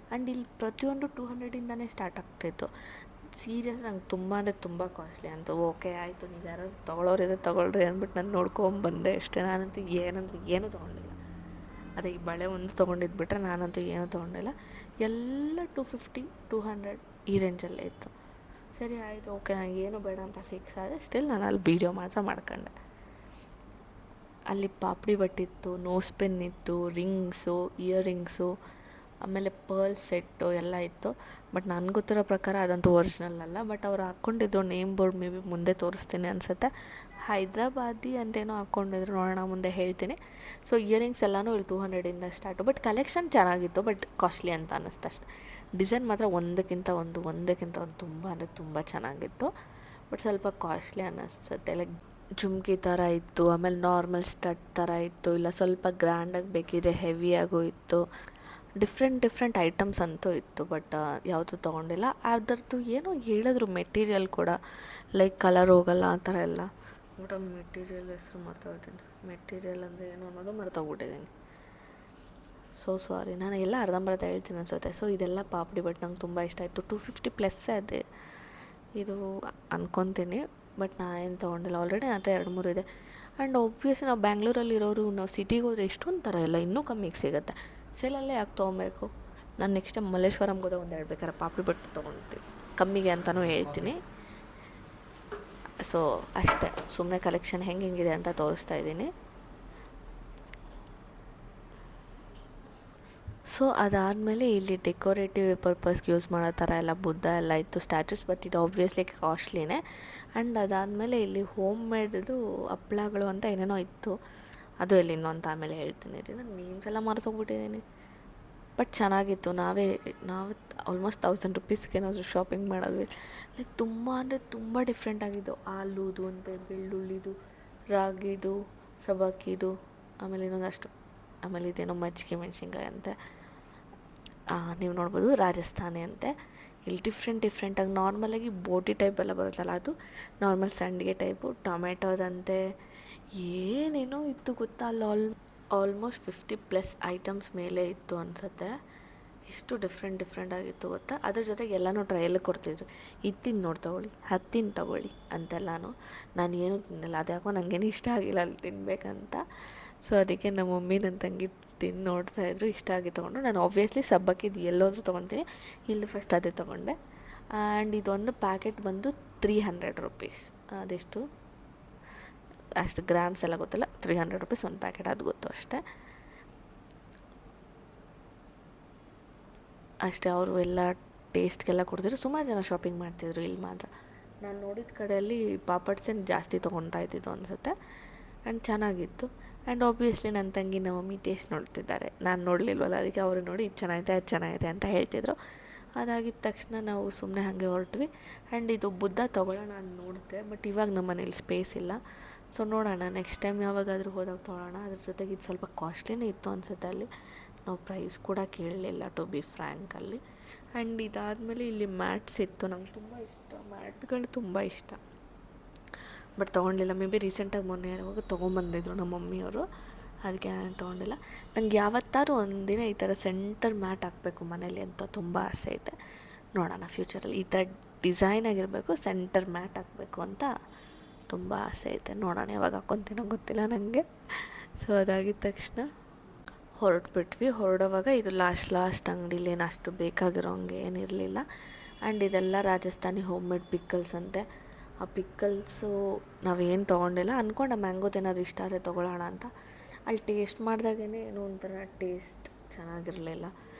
Speaker 2: ಆ್ಯಂಡ್ ಇಲ್ಲಿ ಪ್ರತಿಯೊಂದು 200ಇಂದನೇ ಸ್ಟಾರ್ಟ್ ಆಗ್ತಾಯಿತ್ತು. ಸೀರಿಯಸ್ ನಂಗೆ ತುಂಬ ಅಂದರೆ ತುಂಬ ಕಾಸ್ಟ್ಲಿ ಅಂತ. ಓಕೆ ಆಯಿತು, ನೀವು ಯಾರು ತೊಗೊಳೋರಿದೆ ತೊಗೊಳ್ರಿ ಅಂದ್ಬಿಟ್ಟು ನಾನು ನೋಡ್ಕೊಂಬಂದೆ ಅಷ್ಟೇ. ನಾನಂತೂ ಏನೂ ತೊಗೊಂಡಿಲ್ಲ. ಅದೇ ಈ ಬಳೆ ಒಂದು ತೊಗೊಂಡಿದ್ದು ಬಿಟ್ಟರೆ ನಾನಂತೂ ಏನೂ ತೊಗೊಂಡಿಲ್ಲ. ಎಲ್ಲ 250 200 ಈ ರೇಂಜಲ್ಲೇ ಇತ್ತು. ಸರಿ ಆಯಿತು, ಓಕೆ ನನಗೆ ಏನು ಬೇಡ ಅಂತ ಫಿಕ್ಸ್ ಆದರೆ ಸ್ಟಿಲ್ ನಾನು ಅಲ್ಲಿ ವೀಡಿಯೋ ಮಾತ್ರ ಮಾಡ್ಕೊಂಡೆ. ಅಲ್ಲಿ ಪಾಪಡಿ ಬಟ್ಟಿತ್ತು, ನೋಸ್ ಪೆನ್ ಇತ್ತು, ರಿಂಗ್ಸು, ಇಯರಿಂಗ್ಸು, ಆಮೇಲೆ ಪರ್ಲ್ ಸೆಟ್ಟು ಎಲ್ಲ ಇತ್ತು. ಬಟ್ ನನಗೆ ಗೊತ್ತಿರೋ ಪ್ರಕಾರ ಅದಂತೂ ಒರಿಜಿನಲ್ ಅಲ್ಲ. ಬಟ್ ಅವ್ರು ಹಾಕ್ಕೊಂಡಿದ್ರು ನೇಮ್ ಬೋರ್ಡ್, ಮೇ ಬಿ ಮುಂದೆ ತೋರಿಸ್ತೀನಿ ಅನಿಸುತ್ತೆ. ಹೈದ್ರಾಬಾದಿ ಅಂತೇನೋ ಹಾಕ್ಕೊಂಡಿದ್ರು, ನೋಡೋಣ ಮುಂದೆ ಹೇಳ್ತೀನಿ. ಸೊ ಇಯರಿಂಗ್ಸ್ ಎಲ್ಲನೂ ಇಲ್ಲಿ 200ಇಂದ ಸ್ಟಾರ್ಟು. ಬಟ್ ಕಲೆಕ್ಷನ್ ಚೆನ್ನಾಗಿತ್ತು, ಬಟ್ ಕಾಸ್ಟ್ಲಿ ಅಂತ ಅನ್ನಿಸ್ತು ಅಷ್ಟೆ. ಡಿಸೈನ್ ಮಾತ್ರ ಒಂದಕ್ಕಿಂತ ಒಂದು ತುಂಬ ಅಂದರೆ ತುಂಬ ಚೆನ್ನಾಗಿತ್ತು. ಬಟ್ ಸ್ವಲ್ಪ ಕಾಸ್ಟ್ಲಿ ಅನ್ನಿಸುತ್ತೆ. ಲೈಕ್ ಜುಮ್ಕಿ ಥರ ಇತ್ತು, ಆಮೇಲೆ ನಾರ್ಮಲ್ ಸ್ಟಡ್ ಥರ ಇತ್ತು, ಇಲ್ಲ ಸ್ವಲ್ಪ ಗ್ರ್ಯಾಂಡಾಗಿ ಬೇಕಿದ್ರೆ ಹೆವಿಯಾಗೂ ಇತ್ತು. ಡಿಫ್ರೆಂಟ್ ಐಟಮ್ಸ್ ಅಂತೂ ಇತ್ತು. ಬಟ್ ಯಾವುದು ತೊಗೊಂಡಿಲ್ಲ. ಅದರದ್ದು ಏನೋ ಹೇಳಿದ್ರು ಮೆಟೀರಿಯಲ್ ಕೂಡ, ಲೈಕ್ ಕಲರ್ ಹೋಗಲ್ಲ ಆ ಥರ ಎಲ್ಲ. ಬಟ್ ಮೆಟೀರಿಯಲ್ ಹೆಸರು ಮರ್ತೋಗ್ಬಿಟ್ಟಿದ್ದೀನಿ. ಮೆಟೀರಿಯಲ್ ಅಂದರೆ ಏನು ಅನ್ನೋದು ಮರ್ತೋಗ್ಬಿಟ್ಟಿದ್ದೀನಿ. ಸೊ ಸಾರಿ, ನಾನು ಎಲ್ಲ ಅರ್ಧಂಬರ್ಧ ಹೇಳ್ತೀನಿ ಅನಿಸುತ್ತೆ. ಸೊ ಇದೆಲ್ಲ ಪಾಪಡಿ ಬಟ್ ನಂಗೆ ತುಂಬ ಇಷ್ಟ ಆಯಿತು. 250 ಪ್ಲಸ್ ಅದೇ ಇದು ಅನ್ಕೊತೀನಿ. ಬಟ್ ನಾ ಏನು ತೊಗೊಂಡಿಲ್ಲ, ಆಲ್ರೆಡಿ ನನ್ನ ಹತ್ರ 2-3 ಇದೆ. ಆ್ಯಂಡ್ ಒಬ್ವಿಯಸ್ಲಿ ನಾವು ಬ್ಯಾಂಗ್ಳೂರಲ್ಲಿರೋರು, ನಾವು ಸಿಟಿಗೆ ಹೋದರೆ ಎಷ್ಟೊಂದು ಥರ ಎಲ್ಲ ಇನ್ನೂ ಕಮ್ಮಿಗೆ ಸಿಗುತ್ತೆ. ಸೇಲಲ್ಲೇ ಯಾಕೆ ತೊಗೊಬೇಕು. ನಾನು ನೆಕ್ಸ್ಟ್ ಟೈಮ್ ಮಲ್ಲೇಶ್ವರಂಗೆ ಹೋದಾಗ ಒಂದು ಹೇಳ್ಬೇಕಾರೆ ಪಾಪಡಿ ಬಟ್ಟು ತೊಗೊಳ್ತೀನಿ, ಕಮ್ಮಿಗೆ ಅಂತಲೂ ಹೇಳ್ತೀನಿ. ಸೊ ಅಷ್ಟೇ, ಸುಮ್ಮನೆ ಕಲೆಕ್ಷನ್ ಹೆಂಗಿದೆ ಅಂತ ತೋರಿಸ್ತಾ ಇದ್ದೀನಿ. ಸೊ ಅದಾದಮೇಲೆ ಇಲ್ಲಿ ಡೆಕೋರೇಟಿವ್ ಪರ್ಪಸ್ಗೆ ಯೂಸ್ ಮಾಡೋ ಥರ ಎಲ್ಲ ಬುದ್ಧ ಎಲ್ಲ ಇತ್ತು, ಸ್ಟ್ಯಾಚುಸ್. ಬಟ್ ಇದು ಆಬ್ವಿಯಸ್ಲಿ ಕಾಸ್ಟ್ಲಿನೇ. ಆ್ಯಂಡ್ ಅದಾದಮೇಲೆ ಇಲ್ಲಿ ಹೋಮ್ ಮೇಡ್ದು ಹಪ್ಳಗಳು ಅಂತ ಏನೇನೋ ಇತ್ತು. ಅದು ಎಲ್ಲಿಂದು ಅಂತ ಆಮೇಲೆ ಹೇಳ್ತೀನಿ ರೀ. ನಾನು ನೇಮ್ಸ್ ಎಲ್ಲ ಮರ್ತೋಗ್ಬಿಟ್ಟಿದ್ದೀನಿ. ಬಟ್ ಚೆನ್ನಾಗಿತ್ತು. ನಾವು ಆಲ್ಮೋಸ್ಟ್ 1000 ರುಪೀಸ್ಗೆ ಏನಾದರೂ ಶಾಪಿಂಗ್ ಮಾಡೋದು. ಲೈಕ್ ತುಂಬ ಅಂದರೆ ತುಂಬ ಡಿಫ್ರೆಂಟ್ ಆಗಿದ್ದು. ಆಲೂದು ಅಂತೆ, ಬೆಳ್ಳುಳ್ಳಿದು, ರಾಗಿದು, ಸಬ್ಬಕ್ಕಿದು, ಆಮೇಲೆ ಇನ್ನೊಂದಷ್ಟು, ಆಮೇಲೆ ಇದೇನೋ ಮಜ್ಜಿಗೆ ಮೆಣಸಿನ್ಕಾಯಿ ಅಂತೆ. ನೀವು ನೋಡ್ಬೋದು ರಾಜಸ್ಥಾನಿ ಅಂತೆ. ಇಲ್ಲಿ ಡಿಫ್ರೆಂಟಾಗಿ ನಾರ್ಮಲಾಗಿ ಬೋಟಿ ಟೈಪ್ ಎಲ್ಲ ಬರುತ್ತಲ್ಲ, ಅದು ನಾರ್ಮಲ್ ಸಂಡಿಗೆ ಟೈಪು. ಟೊಮೆಟೊದಂತೆ ಏನೇನೋ ಇತ್ತು ಗೊತ್ತಾ. ಅಲ್ಲಿ ಆಲ್ಮೋಸ್ಟ್ 50+ ಐಟಮ್ಸ್ ಮೇಲೆ ಇತ್ತು ಅನಿಸುತ್ತೆ. ಎಷ್ಟು ಡಿಫ್ರೆಂಟ್ ಆಗಿತ್ತು ಗೊತ್ತಾ. ಅದ್ರ ಜೊತೆಗೆ ಎಲ್ಲನೂ ಟ್ರಯಲ್ಗೆ ಕೊಡ್ತಿದ್ರು. ಇದು ನೋಡಿ ತೊಗೊಳ್ಳಿ, ಹತ್ತಿನ ತೊಗೊಳ್ಳಿ ಅಂತೆಲ್ಲನೂ. ನಾನು ಏನೂ ತಿನ್ನಲ್ಲ, ಅದ್ಯಾಕೋ ನನಗೇನು ಇಷ್ಟ ಆಗಿಲ್ಲ ಅಲ್ಲಿ ತಿನ್ನಬೇಕಂತ. ಸೊ ಅದಕ್ಕೆ ನಮ್ಮ ಮಮ್ಮಿ ನನ್ನ ತಂಗಿ ತಿಂದು ನೋಡ್ತಾಯಿದ್ರು, ಇಷ್ಟ ಆಗಿ ತೊಗೊಂಡು. ನಾನು ಆಬ್ವಿಯಸ್ಲಿ ಸಬ್ಬಕ್ಕಿದ್ದು ಎಲ್ಲೋದ್ರೂ ತೊಗೊತೀನಿ, ಇಲ್ಲಿ ಫಸ್ಟ್ ಅದೇ ತೊಗೊಂಡೆ. ಆ್ಯಂಡ್ ಇದೊಂದು ಪ್ಯಾಕೆಟ್ ಬಂದು 300 ರುಪೀಸ್. ಅದೆಷ್ಟು ಅಷ್ಟು ಗ್ರಾಮ್ಸ್ ಎಲ್ಲ ಗೊತ್ತಿಲ್ಲ, 300 ರುಪೀಸ್ ಒಂದು ಪ್ಯಾಕೆಟ್, ಅದು ಗೊತ್ತು ಅಷ್ಟೇ. ಅವರು ಎಲ್ಲ ಟೇಸ್ಟ್ಗೆಲ್ಲ ಕೊಡ್ತಿದ್ರು. ಸುಮಾರು ಜನ ಶಾಪಿಂಗ್ ಮಾಡ್ತಿದ್ರು ಇಲ್ಲಿ ಮಾತ್ರ. ನಾನು ನೋಡಿದ ಕಡೆಯಲ್ಲಿ ಪಾಪಡ್ಸೇನು ಜಾಸ್ತಿ ತೊಗೊಳ್ತಾ ಇದ್ದಿದ್ದು ಅನಿಸುತ್ತೆ. ಆ್ಯಂಡ್ ಚೆನ್ನಾಗಿತ್ತು. ಆ್ಯಂಡ್ ಆಬ್ವಿಯಸ್ಲಿ ನನ್ನ ತಂಗಿ ನಮ್ಮ ಮಮ್ಮಿ ಟೇಸ್ಟ್ ನೋಡ್ತಿದ್ದಾರೆ, ನಾನು ನೋಡಲಿಲ್ವಲ್ಲ, ಅದಕ್ಕೆ ಅವರು ನೋಡಿ ಇದು ಚೆನ್ನಾಗಿದೆ ಅದು ಚೆನ್ನಾಗಿದೆ ಅಂತ ಹೇಳ್ತಿದ್ರು. ಅದಾಗಿದ್ದ ತಕ್ಷಣ ನಾವು ಸುಮ್ಮನೆ ಹಾಗೆ ಹೊರಟ್ವಿ. ಆ್ಯಂಡ್ ಇದು ಬುದ್ಧ ತೊಗೊಳ್ಳೋಣ ಅಂತ ನೋಡಿದೆ, ಬಟ್ ಇವಾಗ ನಮ್ಮ ಮನೇಲಿ ಸ್ಪೇಸ್ ಇಲ್ಲ. ಸೊ ನೋಡೋಣ, ನೆಕ್ಸ್ಟ್ ಟೈಮ್ ಯಾವಾಗಾದರೂ ಹೋದಾಗ ತೊಗೊಳ್ಳೋಣ. ಅದ್ರ ಜೊತೆಗೆ ಇದು ಸ್ವಲ್ಪ ಕಾಸ್ಟ್ಲಿನೇ ಇತ್ತು ಅನಿಸುತ್ತೆ. ಅಲ್ಲಿ ನಾವು ಪ್ರೈಸ್ ಕೂಡ ಕೇಳಲಿಲ್ಲ, ಟು ಬಿ ಫ್ರ್ಯಾಂಕಲ್ಲಿ. ಆ್ಯಂಡ್ ಇದಾದಮೇಲೆ ಇಲ್ಲಿ ಮ್ಯಾಟ್ಸ್ ಇತ್ತು. ನಂಗೆ ತುಂಬ ಇಷ್ಟ, ಮ್ಯಾಟ್ಗಳು ತುಂಬ ಇಷ್ಟ. ಬಟ್ ತೊಗೊಂಡಿಲ್ಲ. ಮೇ ಬಿ ರೀಸೆಂಟಾಗಿ ಮೊನ್ನೆ ಯಾವಾಗ ತೊಗೊಂಬಂದಿದ್ರು ನಮ್ಮ ಮಮ್ಮಿಯವರು, ಅದಕ್ಕೆ ನಾನು ತೊಗೊಂಡಿಲ್ಲ. ನಂಗೆ ಯಾವತ್ತಾದ್ರೂ ಒಂದಿನ ಈ ಥರ ಸೆಂಟರ್ ಮ್ಯಾಟ್ ಹಾಕಬೇಕು ಮನೇಲಿ ಅಂತ ತುಂಬ ಆಸೆ ಐತೆ. ನೋಡೋಣ ಫ್ಯೂಚರಲ್ಲಿ ಈ ಥರ ಡಿಸೈನ್ ಆಗಿರಬೇಕು, ಸೆಂಟರ್ ಮ್ಯಾಟ್ ಹಾಕಬೇಕು ಅಂತ ತುಂಬ ಆಸೆ ಐತೆ. ನೋಡೋಣ ಯಾವಾಗ ಹಾಕ್ಕೊತೀನೋ ಗೊತ್ತಿಲ್ಲ ನನಗೆ. ಸೊ ಅದಾಗಿದ್ದ ತಕ್ಷಣ ಹೊರಡುವಾಗ ಇದು ಲಾಸ್ಟ್ ಅಂಗಡಿಲಿ ಏನು ಅಷ್ಟು ಬೇಕಾಗಿರೋ ಹಂಗೆ ಏನಿರಲಿಲ್ಲ. ಆ್ಯಂಡ್ ಇದೆಲ್ಲ ರಾಜಸ್ಥಾನಿ ಹೋಮ್ ಮೇಡ್ ಪಿಕ್ಕಲ್ಸ್ ಅಂತೆ. ಆ ಪಿಕ್ಕಲ್ಸು ನಾವೇನು ತೊಗೊಂಡಿಲ್ಲ. ಅಂದ್ಕೊಂಡೆ ಮ್ಯಾಂಗೋದು ಏನಾದರೂ ಇಷ್ಟ ಆದರೆ ತೊಗೊಳ್ಳೋಣ ಅಂತ. ಅಲ್ಲಿ ಟೇಸ್ಟ್ ಮಾಡಿದಾಗೇ ಏನೋ ಒಂಥರ ಟೇಸ್ಟ್ ಚೆನ್ನಾಗಿರಲಿಲ್ಲ,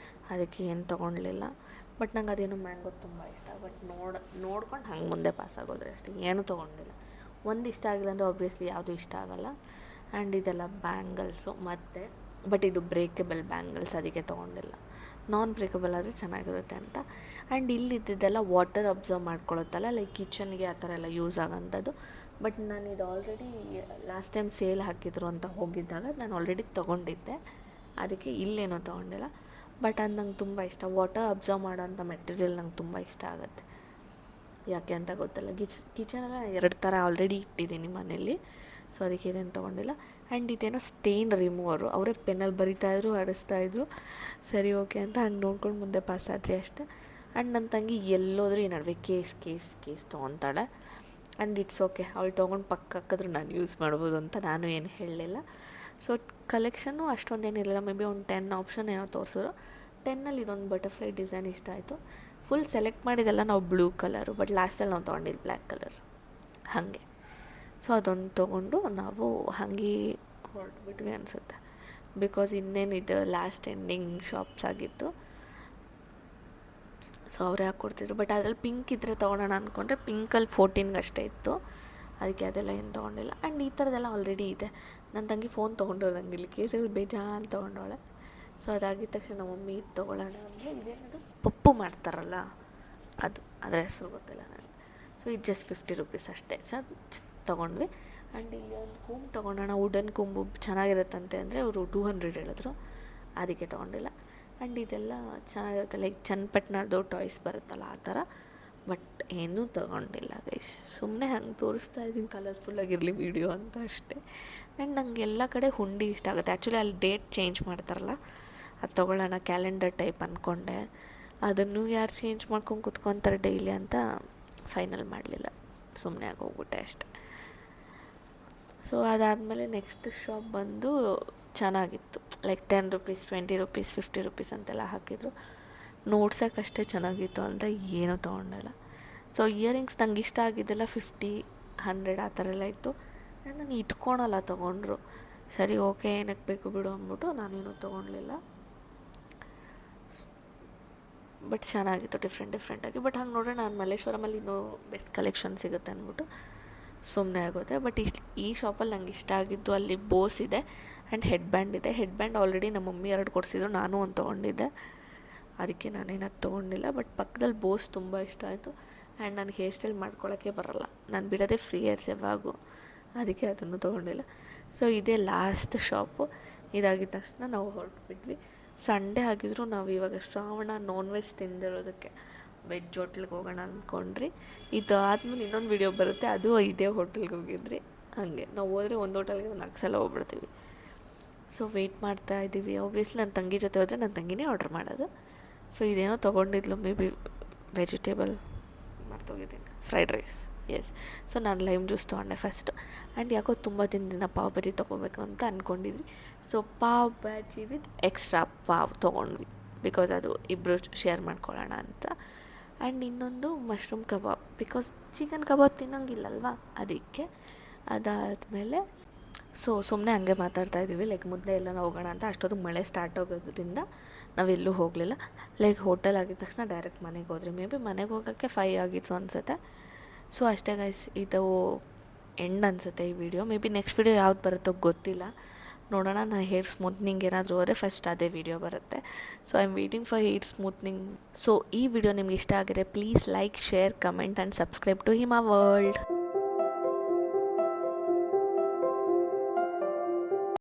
Speaker 2: ಅದಕ್ಕೆ ಏನು ತೊಗೊಳ್ಲಿಲ್ಲ. ಬಟ್ ನಂಗೆ ಅದೇನೋ ಮ್ಯಾಂಗೋ ತುಂಬ ಇಷ್ಟ. ಬಟ್ ನೋಡ್ಕೊಂಡು ಹಂಗೆ ಮುಂದೆ ಪಾಸ್ ಆಗೋದ್ರೆ ಅಷ್ಟೇ, ಏನೂ ತೊಗೊಂಡಿಲ್ಲ. ಒಂದು ಇಷ್ಟ ಆಗಿಲ್ಲ ಅಂದರೆ ಆಬ್ವಿಯಸ್ಲಿ ಯಾವುದೂ ಇಷ್ಟ ಆಗೋಲ್ಲ. ಆ್ಯಂಡ್ ಇದೆಲ್ಲ ಬ್ಯಾಂಗಲ್ಸು ಮತ್ತು ಬಟ್ ಇದು ಬ್ರೇಕಬಲ್ ಬ್ಯಾಂಗಲ್ಸ್, ಅದಕ್ಕೆ ತೊಗೊಂಡಿಲ್ಲ. ನಾನ್ ಬ್ರೇಕಬಲ್ ಆದರೆ ಚೆನ್ನಾಗಿರುತ್ತೆ ಅಂತ. ಆ್ಯಂಡ್ ಇಲ್ಲಿದ್ದೆಲ್ಲ ವಾಟರ್ ಅಬ್ಸರ್ವ್ ಮಾಡ್ಕೊಳ್ಳುತ್ತಲ್ಲ, ಲೈಕ್ ಕಿಚನ್ಗೆ ಆ ಥರ ಎಲ್ಲ ಯೂಸ್ ಆಗೋಂಥದ್ದು. ಬಟ್ ನಾನು ಇದು ಆಲ್ರೆಡಿ ಲಾಸ್ಟ್ ಟೈಮ್ ಸೇಲ್ ಹಾಕಿದ್ರು ಅಂತ ಹೋಗಿದ್ದಾಗ ನಾನು ಆಲ್ರೆಡಿ ತೊಗೊಂಡಿದ್ದೆ, ಅದಕ್ಕೆ ಇಲ್ಲೇನೋ ತೊಗೊಂಡಿಲ್ಲ. ಬಟ್ ಅದು ನಂಗೆ ತುಂಬ ಇಷ್ಟ. ವಾಟರ್ ಅಬ್ಸರ್ವ್ ಮಾಡೋಂಥ ಮೆಟೀರಿಯಲ್ ನಂಗೆ ತುಂಬ ಇಷ್ಟ ಆಗುತ್ತೆ, ಯಾಕೆ ಅಂತ ಗೊತ್ತಿಲ್ಲ. ಕಿಚನೆಲ್ಲ 2 ಥರ ಆಲ್ರೆಡಿ ಇಟ್ಟಿದ್ದೀನಿ ಮನೇಲಿ, ಸೊ ಅದಕ್ಕೆ ಇದೇನು ತೊಗೊಂಡಿಲ್ಲ. ಆ್ಯಂಡ್ ಇದೇನೋ ಸ್ಟೇನ್ ರಿಮೂವರು, ಅವರೇ ಪೆನ್ನಲ್ಲಿ ಬರಿತಾಯಿದ್ರು ಆಡಿಸ್ತಾಯಿದ್ರು. ಸರಿ ಓಕೆ ಅಂತ ಹಂಗೆ ನೋಡ್ಕೊಂಡು ಮುಂದೆ ಪಾಸ್ ಆದರೆ ಅಷ್ಟೆ. ಆ್ಯಂಡ್ ನನ್ನ ತಂಗಿ ಎಲ್ಲೋದ್ರೂ ಈ ನಡುವೆ ಕೇಸ್ ತೊಗೊತಾಳೆ. ಆ್ಯಂಡ್ ಇಟ್ಸ್ ಓಕೆ, ಅವಳು ತೊಗೊಂಡು ಪಕ್ಕ ಹಾಕಿದ್ರು ನಾನು ಯೂಸ್ ಮಾಡ್ಬೋದು ಅಂತ ನಾನು ಏನು ಹೇಳಲಿಲ್ಲ. ಸೊ ಕಲೆಕ್ಷನ್ನು ಅಷ್ಟೊಂದೇನಿರಲಿಲ್ಲ, ಮೇ ಬಿ ಒಂದು 10 ಆಪ್ಷನ್ ಏನೋ ತೋರಿಸಿದ್ರು. 10ನಲ್ಲಿ ಇದೊಂದು ಬಟರ್ಫ್ಲೈ ಡಿಸೈನ್ ಇಷ್ಟ ಆಯಿತು. ಫುಲ್ ಸೆಲೆಕ್ಟ್ ಮಾಡಿದ್ದೆಲ್ಲ ನಾವು ಬ್ಲೂ ಕಲರು, ಬಟ್ ಲಾಸ್ಟಲ್ಲಿ ನಾವು ತೊಗೊಂಡಿದ್ದು ಬ್ಲ್ಯಾಕ್ ಕಲರ್ ಹಾಗೆ. ಸೊ ಅದೊಂದು ತೊಗೊಂಡು ನಾವು ಹಾಗೆ ಹೊರಟ್ಬಿಟ್ವಿ ಅನಿಸುತ್ತೆ, ಬಿಕಾಸ್ ಇನ್ನೇನಿದು ಲಾಸ್ಟ್ ಎಂಡಿಂಗ್ ಶಾಪ್ಸ್ ಆಗಿತ್ತು. ಸೊ ಅವರೇ ಹಾಕ್ಕೊಡ್ತಿದ್ರು. ಬಟ್ ಅದರಲ್ಲಿ ಪಿಂಕ್ ಇದ್ದರೆ ತೊಗೊಳೋಣ ಅಂದ್ಕೊಂಡ್ರೆ ಪಿಂಕಲ್ಲಿ 14 ಅಷ್ಟೇ ಇತ್ತು, ಅದಕ್ಕೆ ಅದೆಲ್ಲ ಏನು ತೊಗೊಂಡಿಲ್ಲ. ಆ್ಯಂಡ್ ಈ ಥರದ್ದೆಲ್ಲ ಆಲ್ರೆಡಿ ಇದೆ. ನನ್ನ ತಂಗಿ ಫೋನ್ ತೊಗೊಂಡೋಳು, ನಂಗೆ ಇಲ್ಲಿ ಕೇಸಲ್ಲಿ ಬೇಜಾನ್ ತೊಗೊಂಡೋಳೆ. ಸೊ ಅದಾಗಿದ್ದ ತಕ್ಷಣ ನಮ್ಮ ಮಮ್ಮಿ ಇದು ತೊಗೊಳ್ಳೋಣ ಅಂದರೆ, ಇದೇನದು ಪಪ್ಪು ಮಾಡ್ತಾರಲ್ಲ ಅದು, ಅದರ ಹೆಸರು ಗೊತ್ತಿಲ್ಲ ನನಗೆ. ಸೊ ಇದು ಜಸ್ಟ್ 50 ರೂಪೀಸ್ ಅಷ್ಟೇ. ಸೊ ಅದು ತೊಗೊಂಡ್ವಿ. ಆ್ಯಂಡ್ ಇಲ್ಲಿ ಒಂದು ಕೂಂಬ್ ತೊಗೊಂಡೋಣ, ವುಡನ್ ಕೂಂಬು ಚೆನ್ನಾಗಿರುತ್ತಂತೆ ಅಂದರೆ ಅವರು 200 ಹೇಳಿದ್ರು, ಅದಕ್ಕೆ ತೊಗೊಂಡಿಲ್ಲ. ಆ್ಯಂಡ್ ಇದೆಲ್ಲ ಚೆನ್ನಾಗಿರುತ್ತೆ, ಲೈಕ್ ಚನ್ನಪಟ್ಟಣದ್ದು ಟಾಯ್ಸ್ ಬರುತ್ತಲ್ಲ ಆ ಥರ. ಬಟ್ ಏನೂ ತೊಗೊಂಡಿಲ್ಲ ಗೈಸ್, ಸುಮ್ಮನೆ ಹಂಗೆ ತೋರಿಸ್ತಾ ಇದ್ದೀನಿ ಕಲರ್ಫುಲ್ಲಾಗಿರಲಿ ವೀಡಿಯೋ ಅಂತ ಅಷ್ಟೇ. ಆ್ಯಂಡ್ ನಂಗೆ ಎಲ್ಲ ಕಡೆ ಹುಂಡಿ ಇಷ್ಟ ಆಗುತ್ತೆ. ಆ್ಯಕ್ಚುಲಿ ಅಲ್ಲಿ ಡೇಟ್ ಚೇಂಜ್ ಮಾಡ್ತಾರಲ್ಲ, ಅದು ತೊಗೊಳ್ಳೋಣ ಕ್ಯಾಲೆಂಡರ್ ಟೈಪ್ ಅಂದ್ಕೊಂಡೆ. ಅದನ್ನು ಯಾರು ಚೇಂಜ್ ಮಾಡ್ಕೊಂಡು ಕುತ್ಕೊತಾರೆ ಡೈಲಿ ಅಂತ ಫೈನಲ್ ಮಾಡಲಿಲ್ಲ, ಸುಮ್ಮನೆ ಆಗೋಗ್ಬಿಟ್ಟೆ ಅಷ್ಟೆ. ಸೊ ಅದಾದಮೇಲೆ ನೆಕ್ಸ್ಟ್ ಶಾಪ್ ಬಂದು ಚೆನ್ನಾಗಿತ್ತು, ಲೈಕ್ 10 ರೂಪೀಸ್ 20 ರೂಪೀಸ್ 50 ರೂಪೀಸ್ ಅಂತೆಲ್ಲ ಹಾಕಿದ್ರು. ನೋಡ್ಸೋಕ್ಕಷ್ಟೇ ಚೆನ್ನಾಗಿತ್ತು ಅಂತ ಏನೂ ತೊಗೊಂಡಿಲ್ಲ. ಸೊ ಇಯರಿಂಗ್ಸ್ ನಂಗೆ ಇಷ್ಟ ಆಗಿದ್ದೆಲ್ಲ 50 100 ಆ ಥರ ಎಲ್ಲ ಇತ್ತು. ಆ್ಯಂಡ್ ನಾನು ಇಟ್ಕೊಳಲ್ಲ ತೊಗೊಂಡ್ರು. ಸರಿ ಓಕೆ ಏನಕ್ಕೆ ಬೇಕು ಬಿಡು ಅಂದ್ಬಿಟ್ಟು ನಾನೇನು ತೊಗೊಳ್ಲಿಲ್ಲ. ಬಟ್ ಚೆನ್ನಾಗಿತ್ತು ಡಿಫ್ರೆಂಟಾಗಿ. ಬಟ್ ಹಂಗೆ ನೋಡ್ರೆ ನಾನು ಮಲ್ಲೇಶ್ವರಮಲ್ಲಿ ಇನ್ನೂ ಬೆಸ್ಟ್ ಕಲೆಕ್ಷನ್ ಸಿಗುತ್ತೆ ಅಂದ್ಬಿಟ್ಟು ಸುಮ್ಮನೆ ಆಗೋದೆ. ಬಟ್ ಈ ಶಾಪಲ್ಲಿ ನಂಗೆ ಇಷ್ಟ ಆಗಿದ್ದು, ಅಲ್ಲಿ ಬೋಸ್ ಇದೆ ಆ್ಯಂಡ್ ಹೆಡ್ ಬ್ಯಾಂಡ್ ಇದೆ. ಹೆಡ್ ಬ್ಯಾಂಡ್ ಆಲ್ರೆಡಿ ನಮ್ಮ ಮಮ್ಮಿ 2 ಕೊಡಿಸಿದ್ರು, ನಾನು ಒಂದು ತೊಗೊಂಡಿದ್ದೆ, ಅದಕ್ಕೆ ನಾನೇನು ಅದು ತೊಗೊಂಡಿಲ್ಲ. ಬಟ್ ಪಕ್ಕದಲ್ಲಿ ಬೋಸ್ ತುಂಬ ಇಷ್ಟ ಆಯಿತು. ಆ್ಯಂಡ್ ನನಗೆ ಹೇರ್ ಸ್ಟೈಲ್ ಮಾಡ್ಕೊಳ್ಳೋಕ್ಕೆ ಬರೋಲ್ಲ, ನಾನು ಬಿಡೋದೇ ಫ್ರೀ ಹೇರ್ಸ್ ಯಾವಾಗೂ, ಅದಕ್ಕೆ ಅದನ್ನು ತೊಗೊಂಡಿಲ್ಲ. ಸೊ ಇದೇ ಲಾಸ್ಟ್ ಶಾಪು. ಇದಾಗಿದ್ದ ತಕ್ಷಣ ನಾವು ಹೊರಟ್ಬಿಟ್ವಿ. ಸಂಡೇ ಆಗಿದ್ರು ನಾವು ಇವಾಗ ಶ್ರಾವಣ ನಾನ್ ವೆಜ್ ತಿಂದಿರೋದಕ್ಕೆ ವೆಜ್ ಹೋಟ್ಲಿಗೆ ಹೋಗೋಣ ಅಂದ್ಕೊಂಡ್ರಿ. ಇದು ಆದಮೇಲೆ ಇನ್ನೊಂದು ವೀಡಿಯೋ ಬರುತ್ತೆ, ಅದು ಇದೇ ಹೋಟೆಲ್ಗೆ ಹೋಗಿದ್ರಿ. ಹಾಗೆ ನಾವು ಹೋದರೆ ಒಂದು ಹೋಟೆಲ್ಗೆ 4 ಸಲ ಹೋಗ್ಬಿಡ್ತೀವಿ. ಸೊ ವೆಯ್ಟ್ ಮಾಡ್ತಾ ಇದ್ದೀವಿ. ಆಬ್ವಿಯಸ್ಲಿ ನನ್ನ ತಂಗಿ ಜೊತೆ ಹೋದರೆ ನನ್ನ ತಂಗಿನೇ ಆರ್ಡ್ರ್ ಮಾಡೋದು. ಸೊ ಇದೇನೋ ತೊಗೊಂಡಿದ್ಲು, ಮೇ ಬಿ ವೆಜಿಟೇಬಲ್ ಮರ್ತೋಗಿದ್ದೀನಿ, ಫ್ರೈಡ್ ರೈಸ್, ಎಸ್. ಸೊ ನಾನು ಲೈಮ್ ಜ್ಯೂಸ್ ತೊಗೊಂಡೆ ಫಸ್ಟು. ಆ್ಯಂಡ್ ಯಾಕೋ ತುಂಬ ದಿನದಿಂದ ಪಾವ್ ಭಾಜಿ ತೊಗೋಬೇಕು ಅಂತ ಅಂದ್ಕೊಂಡಿದ್ವಿ. So pav bhaji with extra pav ತೊಗೊಂಡ್ವಿ, ಬಿಕಾಸ್ ಅದು ಇಬ್ಬರು ಶೇರ್ ಮಾಡ್ಕೊಳ್ಳೋಣ ಅಂತ. ಆ್ಯಂಡ್ ಇನ್ನೊಂದು mushroom kebab, because chicken kebab ತಿನ್ನೋಂಗಿಲ್ಲಲ್ವ, ಅದಕ್ಕೆ. ಅದಾದಮೇಲೆ ಸುಮ್ಮನೆ ಹಂಗೆ ಮಾತಾಡ್ತಾ ಇದ್ದೀವಿ, ಲೈಕ್ ಮುದ್ದೆ ಎಲ್ಲ ಹೋಗೋಣ ಅಂತ. ಅಷ್ಟೊತ್ತು ಮಳೆ ಸ್ಟಾರ್ಟ್ ಆಗೋದ್ರಿಂದ ನಾವೆಲ್ಲೂ ಹೋಗಲಿಲ್ಲ. ಲೈಕ್ ಹೋಟೆಲ್ ಆಗಿದ ತಕ್ಷಣ ಡೈರೆಕ್ಟ್ ಮನೆಗೆ ಹೋದ್ರಿ. ಮೇ ಬಿ ಮನೆಗೆ ಹೋಗೋಕ್ಕೆ 5 ಆಗಿತ್ತು ಅನಿಸುತ್ತೆ. ಸೊ ಅಷ್ಟೇ ಗೈಸ್, ಇದು ಎಂಡ್ ಅನಿಸುತ್ತೆ ಈ video. May be next video ಯಾವ್ದು ಬರುತ್ತೋ ಗೊತ್ತಿಲ್ಲ, ನೋಡೋಣ. ನಾನು ಹೇರ್ ಸ್ಮೂತ್ನಿಂಗ್ ಏನಾದರೂ ಹೋದರೆ ಫಸ್ಟ್ ಅದೇ ವಿಡಿಯೋ ಬರುತ್ತೆ. So I am waiting for hair smoothing. So ಈ ವಿಡಿಯೋ ನಿಮ್ಗೆ ಇಷ್ಟ ಆಗಿದ್ರೆ please like, share, comment and subscribe to Hima world.